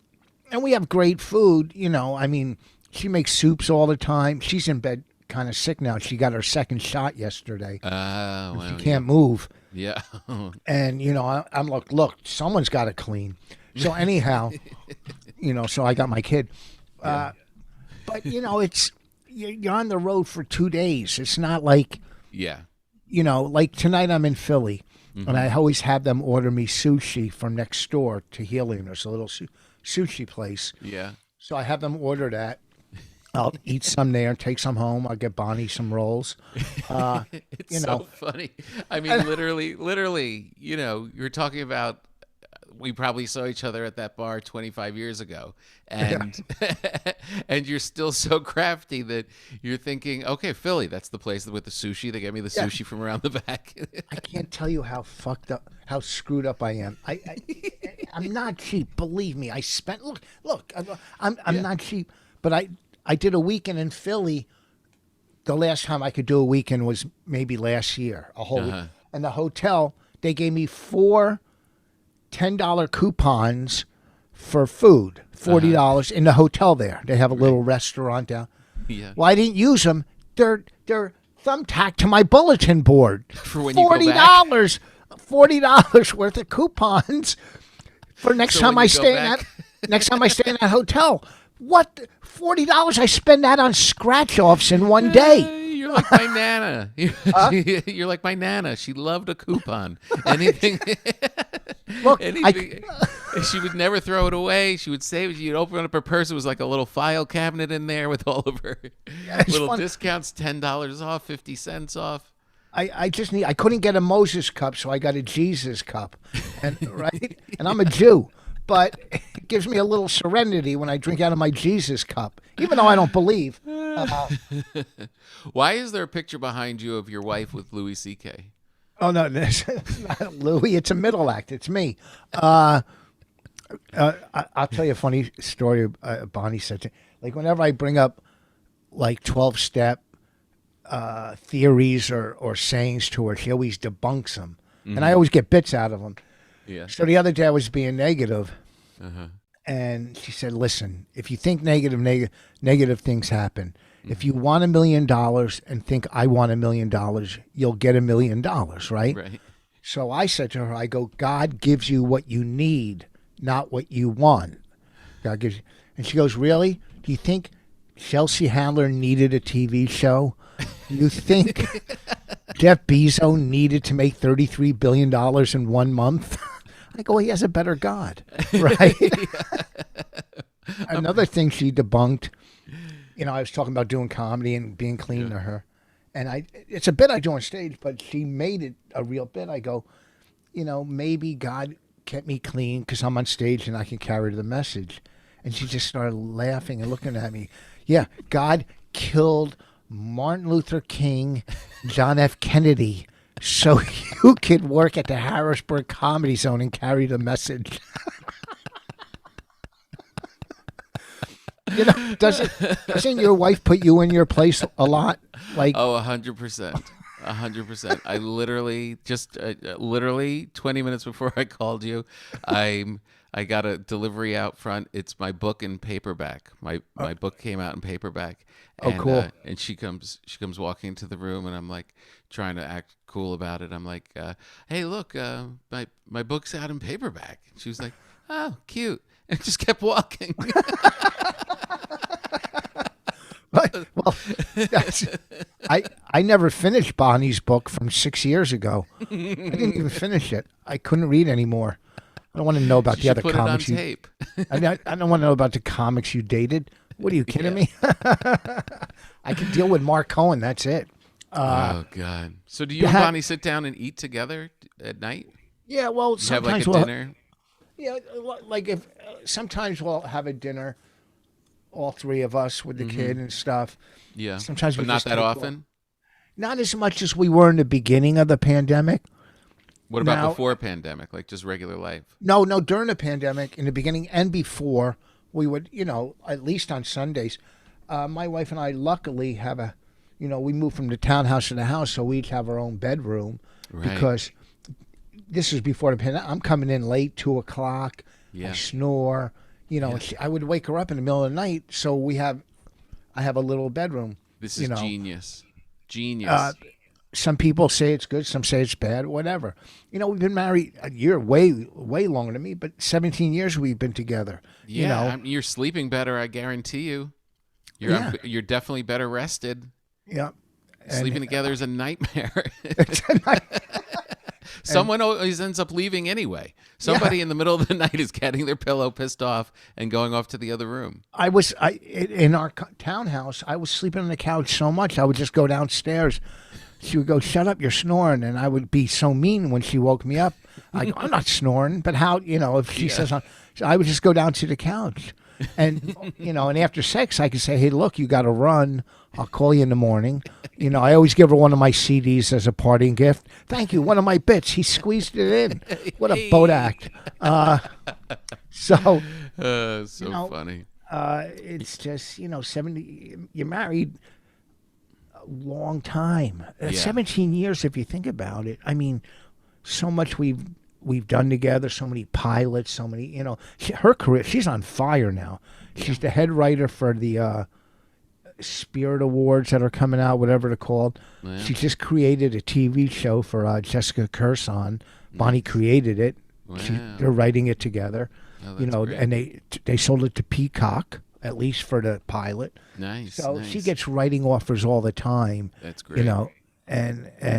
we have great food. I mean, she makes soups all the time. She's in bed, kind of sick now. She got her second shot yesterday. Wow. She can't move. Yeah. And I'm like, look, someone's got to clean. So anyhow, so I got my kid. But it's you're on the road for 2 days. It's not like Yeah. like tonight I'm in Philly, and I always have them order me sushi from next door to Helium. There's a little sushi place. Yeah. So I have them order that. I'll eat some there, take some home. I'll get Bonnie some rolls. It's so funny. I mean, literally, you're talking about, we probably saw each other at that bar 25 years ago, and and you're still so crafty that you're thinking, okay, Philly, that's the place with the sushi. They gave me the sushi from around the back. I can't tell you how fucked up, how screwed up I am. I'm not cheap, believe me. I spent look. I'm not cheap, but I did a weekend in Philly. The last time I could do a weekend was maybe last year, a whole week. And the hotel, they gave me 4 $10 coupons for food, $40 in the hotel there. They have a little restaurant down. Yeah. Well, I didn't use them. They're thumbtacked to my bulletin board. For when you go back? $40 worth of coupons for next time I stay in that hotel. What? $40? I spend that on scratch offs in one day. You're like my nana. You're like my nana. She loved a coupon. Anything. Look, anything. She would never throw it away. She would save it. She'd open up her purse. It was like a little file cabinet in there with all of her little discounts. $10 off, 50 cents off. I couldn't get a Moses cup, so I got a Jesus cup, and and I'm a Jew, but it gives me a little serenity when I drink out of my Jesus cup, even though I don't believe. Why is there a picture behind you of your wife with Louis C.K.? Oh no, it's not Louis. It's a middle act. It's me. I'll tell you a funny story. Bonnie said to, like, whenever I bring up like 12-step theories or sayings to her, she always debunks them, and I always get bits out of them. Yeah. So the other day I was being negative, and she said, "Listen, if you think negative things happen. If you want $1 million and think I want $1 million, you'll get $1 million, right?" Right. So I said to her, I go, God gives you what you need, not what you want. God gives you. And she goes, really? Do you think Chelsea Handler needed a TV show? Do you think Jeff Bezos needed to make $33 billion in 1 month? I go, he has a better God, right? Another thing she debunked, I was talking about doing comedy and being clean to her. And it's a bit I do on stage, but she made it a real bit. I go, maybe God kept me clean because I'm on stage and I can carry the message. And she just started laughing and looking at me. Yeah, God killed Martin Luther King, John F. Kennedy, so you could work at the Harrisburg Comedy Zone and carry the message. Doesn't your wife put you in your place a lot? Like, 100%. 100%. I literally just 20 minutes before I called you, I got a delivery out front. It's my book in paperback. My book came out in paperback. And, cool. And she comes walking into the room, and I'm like trying to act cool about it. I'm like, hey, look, my book's out in paperback. And she was like, oh, cute, and just kept walking. Well, I never finished Bonnie's book from 6 years ago. I didn't even finish it. I couldn't read anymore. I don't want to know about the other put comics. It on tape. I don't want to know about the comics you dated. What are you kidding me? I can deal with Mark Cohen. That's it. Oh God! So do you and Bonnie sit down and eat together at night? Yeah. Well, sometimes have like a dinner. Yeah, like if sometimes we'll have a dinner, all three of us with the kid and stuff. Yeah. Sometimes, but not that often. Not as much as we were in the beginning of the pandemic. What about before pandemic, like just regular life? No, during the pandemic, in the beginning and before, we would, at least on Sundays, my wife and I luckily have we moved from the townhouse to the house, so we each have our own bedroom because this is before the pandemic. I'm coming in late, 2:00. Yeah. I snore. I would wake her up in the middle of the night, so I have a little bedroom. This is genius. Genius. Some people say it's good, some say it's bad, whatever. We've been married a year, way longer than me, but 17 years we've been together. Yeah, you're sleeping better, I guarantee you. You're definitely better rested. Yeah. Sleeping together is a nightmare. Someone always ends up leaving anyway. Somebody in the middle of the night is getting their pillow, pissed off, and going off to the other room. In our townhouse, I was sleeping on the couch so much, I would just go downstairs. She would go, "Shut up, you're snoring," and I would be so mean when she woke me up. I go, "I'm not snoring," but how, if she says, so I would just go down to the couch, and and after sex, I could say, "Hey, look, you got to run. I'll call you in the morning." I always give her one of my CDs as a parting gift. Thank you, one of my bits. He squeezed it in. What a boat act. So funny. It's just 70. You're married long time. 17 years if you think about it. I mean, so much we've done together, so many pilots, so many, her career, she's on fire now. She's the head writer for the Spirit Awards that are coming out, whatever they're called. Yeah. She just created a TV show for Jessica Kirson. Bonnie created it. Wow. They're writing it together. Oh, great. And they sold it to Peacock, at least for the pilot. Nice. So she gets writing offers all the time. That's great. And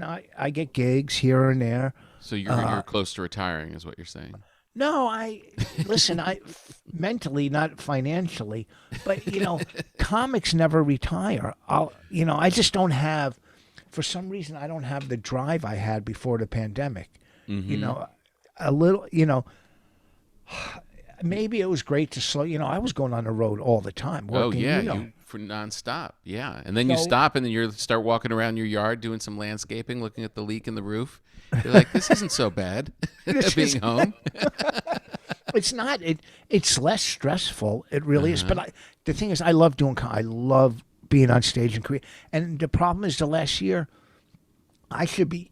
I get gigs here and there. So you're close to retiring, is what you're saying? No, listen. I mentally, not financially, but comics never retire. I just don't have, for some reason, I don't have the drive I had before the pandemic. Mm-hmm. A little, maybe it was great to slow. I was going on the road all the time. Working, you for nonstop. Yeah, and then you stop, and then you start walking around your yard, doing some landscaping, looking at the leak in the roof. You're like, this isn't so bad. Being home. It's not. It's less stressful. It really is. But the thing is, I love I love being on stage and create. And the problem is, the last year, I should be,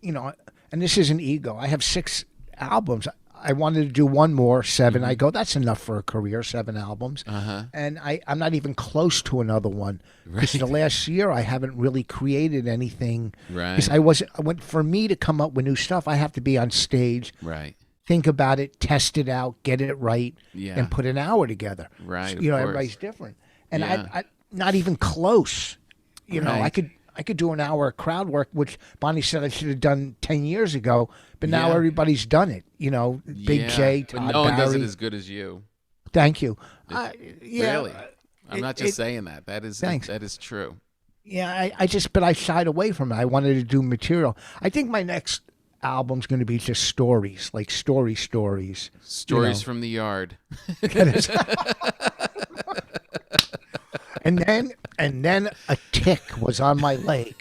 and this is an ego. I have 6 albums. I wanted to do one more, 7. I go, that's enough for a career, 7 albums. And I'm not even close to another one. Because the last year, I haven't really created anything. Right. Because for me to come up with new stuff, I have to be on stage. Right. Think about it, test it out, get it right, and put an hour together. Right. So, everybody's different. And I not even close. I could do an hour of crowd work, which Bonnie said I should have done 10 years ago, but now everybody's done it. Big J, Todd but no one does it Barry. as good as you. Thank you. Really? I'm not just saying that. That is true. Yeah, but I shied away from it. I wanted to do material. I think my next album's going to be just stories, like stories. Stories from the yard. And then a tick was on my leg.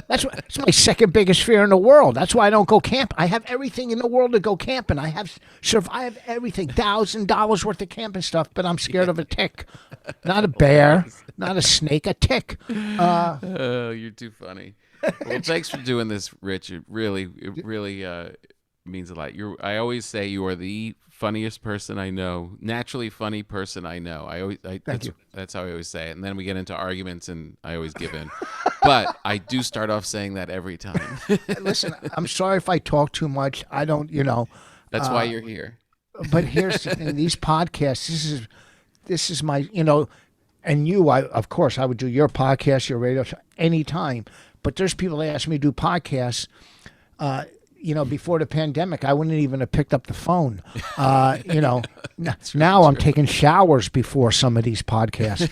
That's my second biggest fear in the world. That's why I don't go camp. I have everything in the world to go camping. I have survived everything, $1,000 worth of camping stuff, but I'm scared of a tick. Not a bear, not a snake, a tick. You're too funny. Well, thanks for doing this, Rich. It really means a lot. I always say you are the funniest person I know, naturally funny person I know. Thank you. That's how I always say it. And then we get into arguments, and I always give in. But I do start off saying that every time. Listen, I'm sorry if I talk too much. I don't, That's why you're here. But here's the thing: these podcasts. This is my, and of course, I would do your podcast, your radio show anytime. But there's people that ask me to do podcasts. Before the pandemic, I wouldn't even have picked up the phone. Now I'm taking showers before some of these podcasts.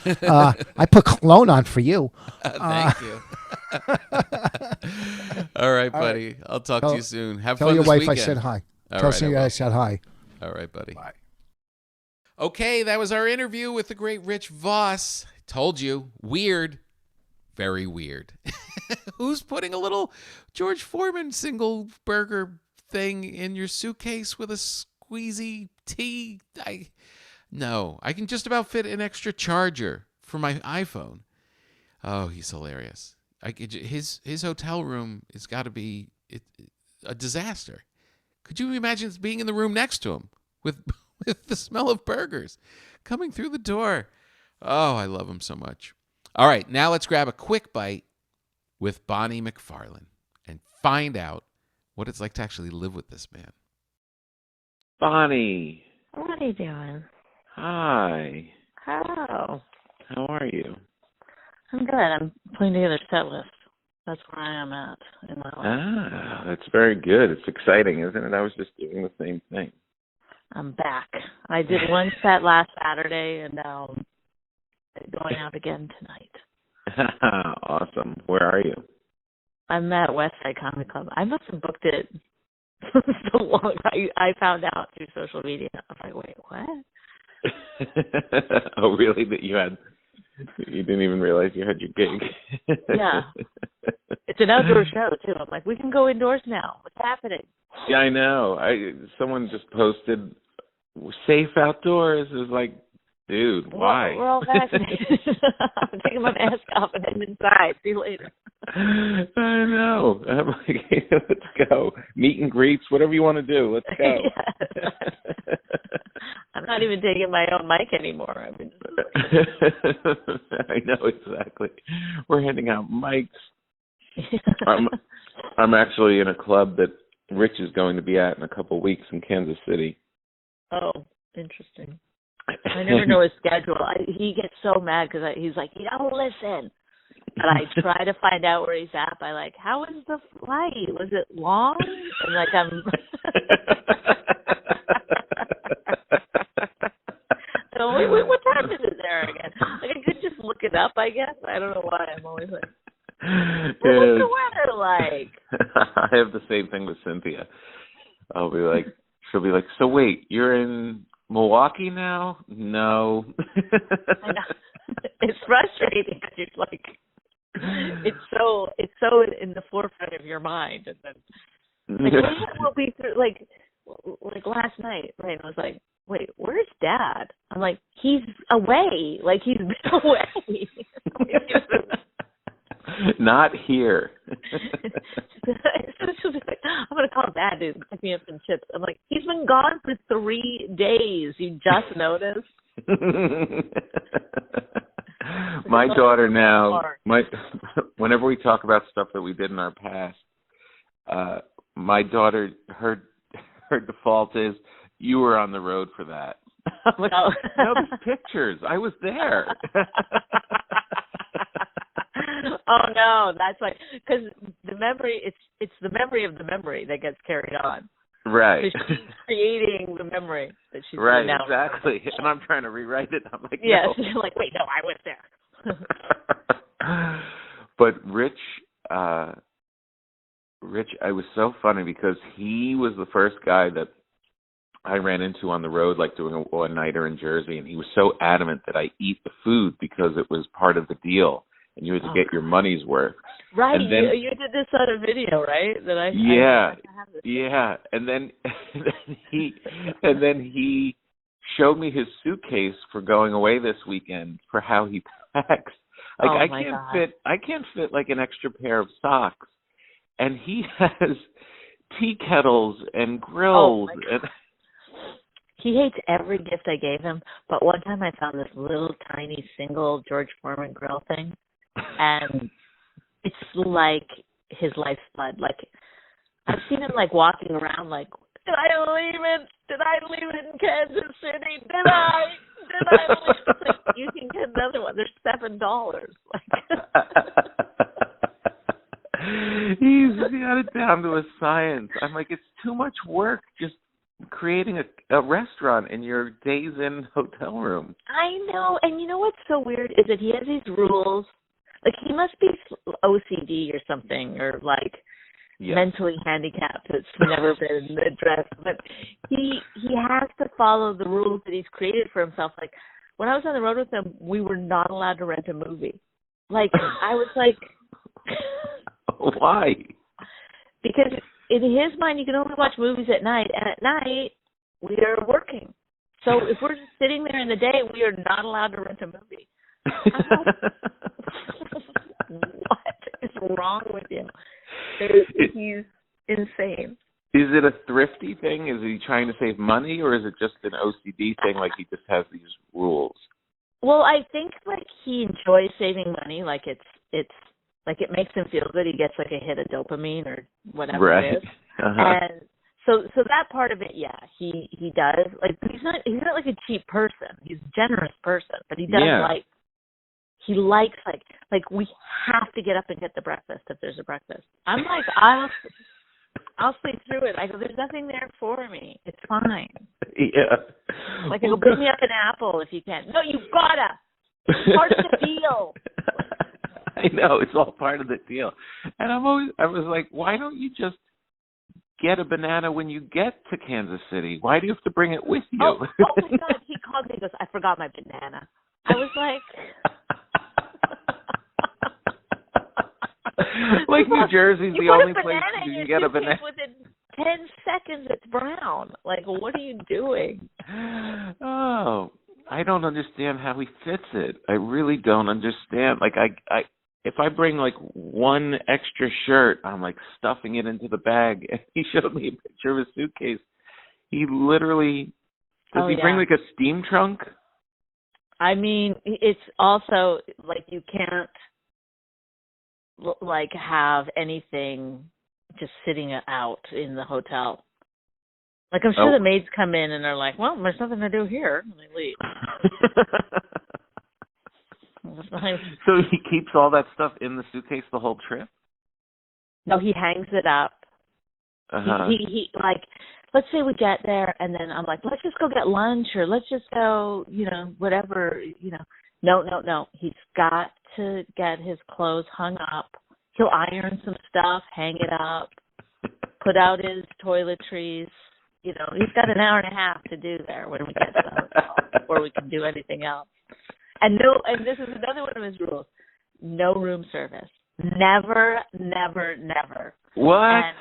I put cologne on for you. Thank you. All right, buddy. I'll talk to you soon. Have fun Tell your wife weekend. I said hi. Tell Cindy I said hi. All right, buddy. Bye. Okay, that was our interview with the great Rich Vos. Told you, weird. Very weird. Who's putting a little George Foreman single burger thing in your suitcase with a squeezy tea? No, I can just about fit an extra charger for my iPhone. Oh, he's hilarious. His hotel room has got to be a disaster. Could you imagine being in the room next to him with the smell of burgers coming through the door? Oh, I love him so much. All right, now let's grab a quick bite with Bonnie McFarlane and find out what it's like to actually live with this man. Bonnie. What are you doing? Hi. Hello. How are you? I'm good. I'm putting together a set list. That's where I am at in my life. Ah, that's very good. It's exciting, isn't it? I was just doing the same thing. I'm back. I did one set last Saturday, and now I'm going out again tonight. Awesome. Where are you? I'm at Westside Comedy Club. I must have booked it so long. I found out through social media. I was like, wait, what? Oh, really? That you didn't even realize you had your gig. Yeah. It's an outdoor show, too. I'm like, we can go indoors now. What's happening? Yeah, I know. Someone just posted, safe outdoors. Is like, dude, why? We're all vaccinated. I'm taking my mask off and I'm inside. See you later. I know. I'm like, let's go. Meet and greets, whatever you want to do. Let's go. Yes. I'm not even taking my own mic anymore. I mean, I know, exactly. We're handing out mics. I'm actually in a club that Rich is going to be at in a couple of weeks in Kansas City. Oh, interesting. I never know his schedule. He gets so mad because he's like, you don't listen. And I try to find out where he's at by like, how was the flight? Was it long? And like I'm. So wait, what time is it there again? Like I could just look it up, I guess. I don't know why I'm always like, what's the weather like? I have the same thing with Cynthia. I'll be like, she'll be like, so wait, you're in Milwaukee now? No. I know. It's frustrating because you're like, it's so in the forefront of your mind, and then like we'll be through like last night, right? I was like, wait, where's Dad? I'm like, he's away. Like he's been away. Not here. I'm gonna call Dad to pick me up some chips. I'm like, he's been gone for 3 days. You just noticed? My daughter now, whenever we talk about stuff that we did in our past, my daughter, her default is, you were on the road for that. I'm like, no, there's pictures. I was there. Oh no, that's like, because the memory, it's the memory of the memory that gets carried on. Right. So she's creating the memory that she's right, now. Exactly. And I'm trying to rewrite it. I'm like, yes, no. You're like, wait, no, I was there. But Rich, it was so funny because he was the first guy that I ran into on the road, like doing a one-nighter in Jersey, and he was so adamant that I eat the food because it was part of the deal, and you had to get your money's worth. Right, and then, you did this on a video, right? Yeah, and then he showed me his suitcase for going away this weekend for how he packs. Like I can't fit like an extra pair of socks, and he has tea kettles and grills and. He hates every gift I gave him, but one time I found this little tiny single George Foreman grill thing, and it's like his life's blood. Like, I've seen him, like, walking around like, did I leave it in Kansas City? Did I leave it? It's like, you can get another one. They're $7. Like, he's got it down to a science. I'm like, it's too much work just creating a restaurant in your Days Inn hotel room. I know, and you know what's so weird is that he has these rules. Like, he must be OCD or something, or like mentally handicapped. It's never been addressed, but he has to follow the rules that he's created for himself. Like, when I was on the road with him, we were not allowed to rent a movie. Like, I was like, why? Because in his mind, you can only watch movies at night, and at night, we are working. So if we're just sitting there in the day, we are not allowed to rent a movie. What is wrong with you? He's insane. Is it a thrifty thing? Is he trying to save money, or is it just an OCD thing, like he just has these rules? Well, I think, like, he enjoys saving money, like it's like it makes him feel good. He gets like a hit of dopamine or whatever it is. And so that part of it, yeah, he does. Like, he's not like a cheap person. He's a generous person, but he does he likes, like, like, we have to get up and get the breakfast if there's a breakfast. I'm like, I'll sleep through it. I go, there's nothing there for me. It's fine. Yeah. Like, I go, bring me up an apple if you can. No, you gotta. It's part of the deal. I know, it's all part of the deal. And I was like, why don't you just get a banana when you get to Kansas City? Why do you have to bring it with you? Oh my God. He called me and goes, I forgot my banana. I was like... Like New Jersey's the only place you can get a banana. Within 10 seconds, it's brown. Like, what are you doing? Oh, I don't understand how he fits it. I really don't understand. Like, I if I bring like one extra shirt, I'm like stuffing it into the bag. And he showed me a picture of his suitcase. He literally does he bring like a steam trunk? I mean, it's also like you can't like have anything just sitting out in the hotel. Like, I'm sure the maids come in and they're like, well, there's nothing to do here. And they leave. So he keeps all that stuff in the suitcase the whole trip? No, he hangs it up. Uh-huh. He like, let's say we get there and then I'm like, let's just go get lunch or let's just go, whatever, No. He's got to get his clothes hung up. He'll iron some stuff, hang it up, put out his toiletries. He's got an hour and a half to do there when we get to the hotel before we can do anything else. And this is another one of his rules: no room service. Never. What?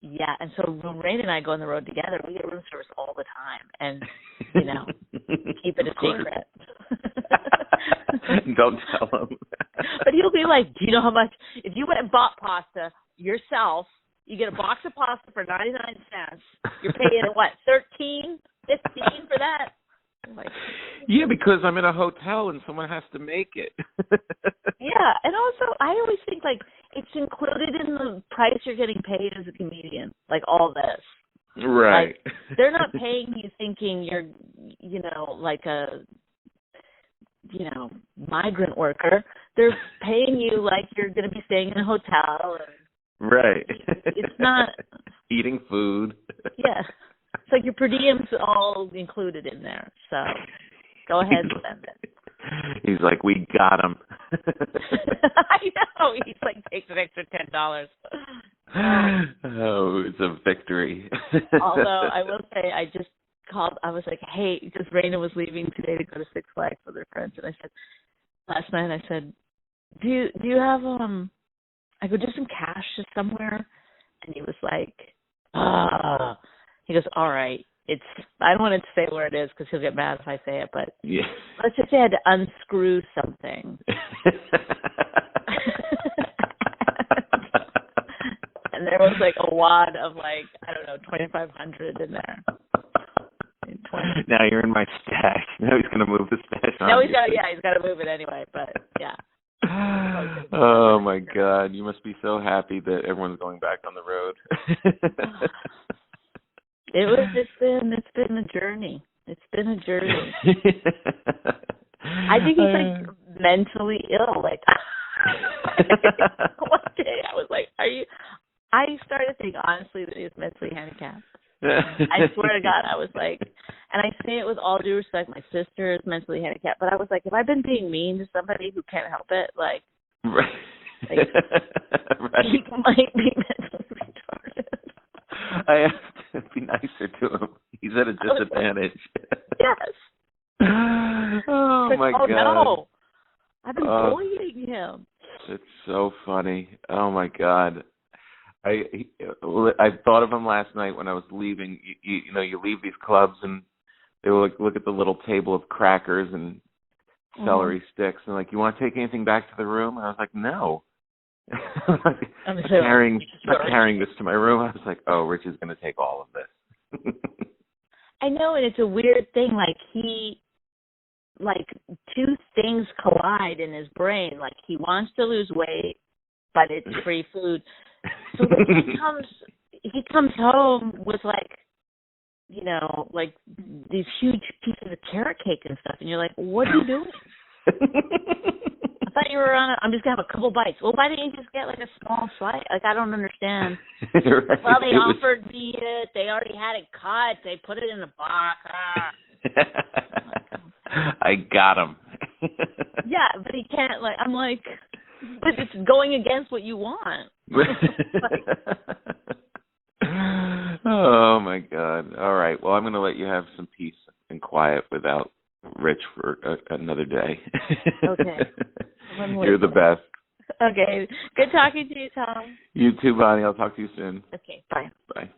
And so when Rain and I go on the road together, we get room service all the time, and keep it a secret. Don't tell him. But he'll be like, do you know how much? If you went and bought pasta yourself, you get a box of pasta for 99 cents. You're paying what, 13, 15 for that? I'm like, yeah, because I'm in a hotel and someone has to make it. Yeah, and also I always think like it's included in the price you're getting paid as a comedian, like all this. Right. Like, they're not paying you thinking you're, like a, migrant worker. They're paying you like you're going to be staying in a hotel. And right. It's not. Eating food. Yeah. It's like your per diem's all included in there. So go ahead and spend it. He's like, we got him. I know. He's like, takes an extra $10. Oh, it's a victory. Although I will say, I just called. I was like, hey, because Raina was leaving today to go to Six Flags with her friends, and I said last night, I said, do you have I go, just some cash just somewhere, and he was like, he goes, all right. I don't want to say where it is because he'll get mad if I say it, but yeah. Let's just say I had to unscrew something. And there was like a wad of like, I don't know, $2,500 in there. Now you're in my stash. Now he's going to move the stash on. No, he's got to move it anyway, but yeah. Oh my God. You must be so happy that everyone's going back on the road. It's been a journey. It's been a journey. I think he's like mentally ill. Like one day I was like, I started to think honestly that he was mentally handicapped. I swear to God, I was like, and I say it with all due respect, my sister is mentally handicapped, but I was like, have I been being mean to somebody who can't help it? Like, right. Right. He might be mentally retarded. I asked to be nicer to him. He's at a disadvantage. Yes. Oh my God. No. I've been bullying him. It's so funny. Oh my God. I thought of him last night when I was leaving. You leave these clubs and they will look at the little table of crackers and celery sticks and like, you want to take anything back to the room? And I was like, no. I'm carrying this to my room. I was like, oh, Rich is going to take all of this. I know, and it's a weird thing. Like two things collide in his brain. Like he wants to lose weight, but it's free food. So he comes home with like these huge pieces of carrot cake and stuff, and you're like, what are you doing? I thought you were on. I'm just gonna have a couple bites. Well, why didn't you just get like a small slice? Like I don't understand. Right. Well, they offered me it. They already had it cut. They put it in a box. I got him. Yeah, but he can't. Like I'm like, but it's going against what you want. Oh my God! All right. Well, I'm going to let you have some peace and quiet without Rich for another day. Okay. You're the best. Okay. Good talking to you, Tom. You too, Bonnie. I'll talk to you soon. Okay. Bye. Bye.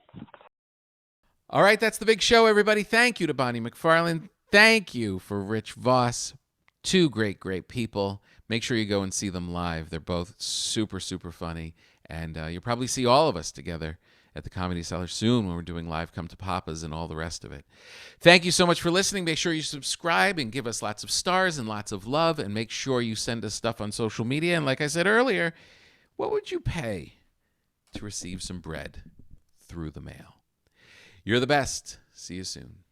All right, that's the big show, everybody. Thank you to Bonnie McFarlane. Thank you for Rich Vos. Two great, great people. Make sure you go and see them live. They're both super, super funny. And you'll probably see all of us together at the Comedy Cellar soon when we're doing Live Come to Papa's and all the rest of it. Thank you so much for listening. Make sure you subscribe and give us lots of stars and lots of love. And make sure you send us stuff on social media. And like I said earlier, what would you pay to receive some bread through the mail? You're the best. See you soon.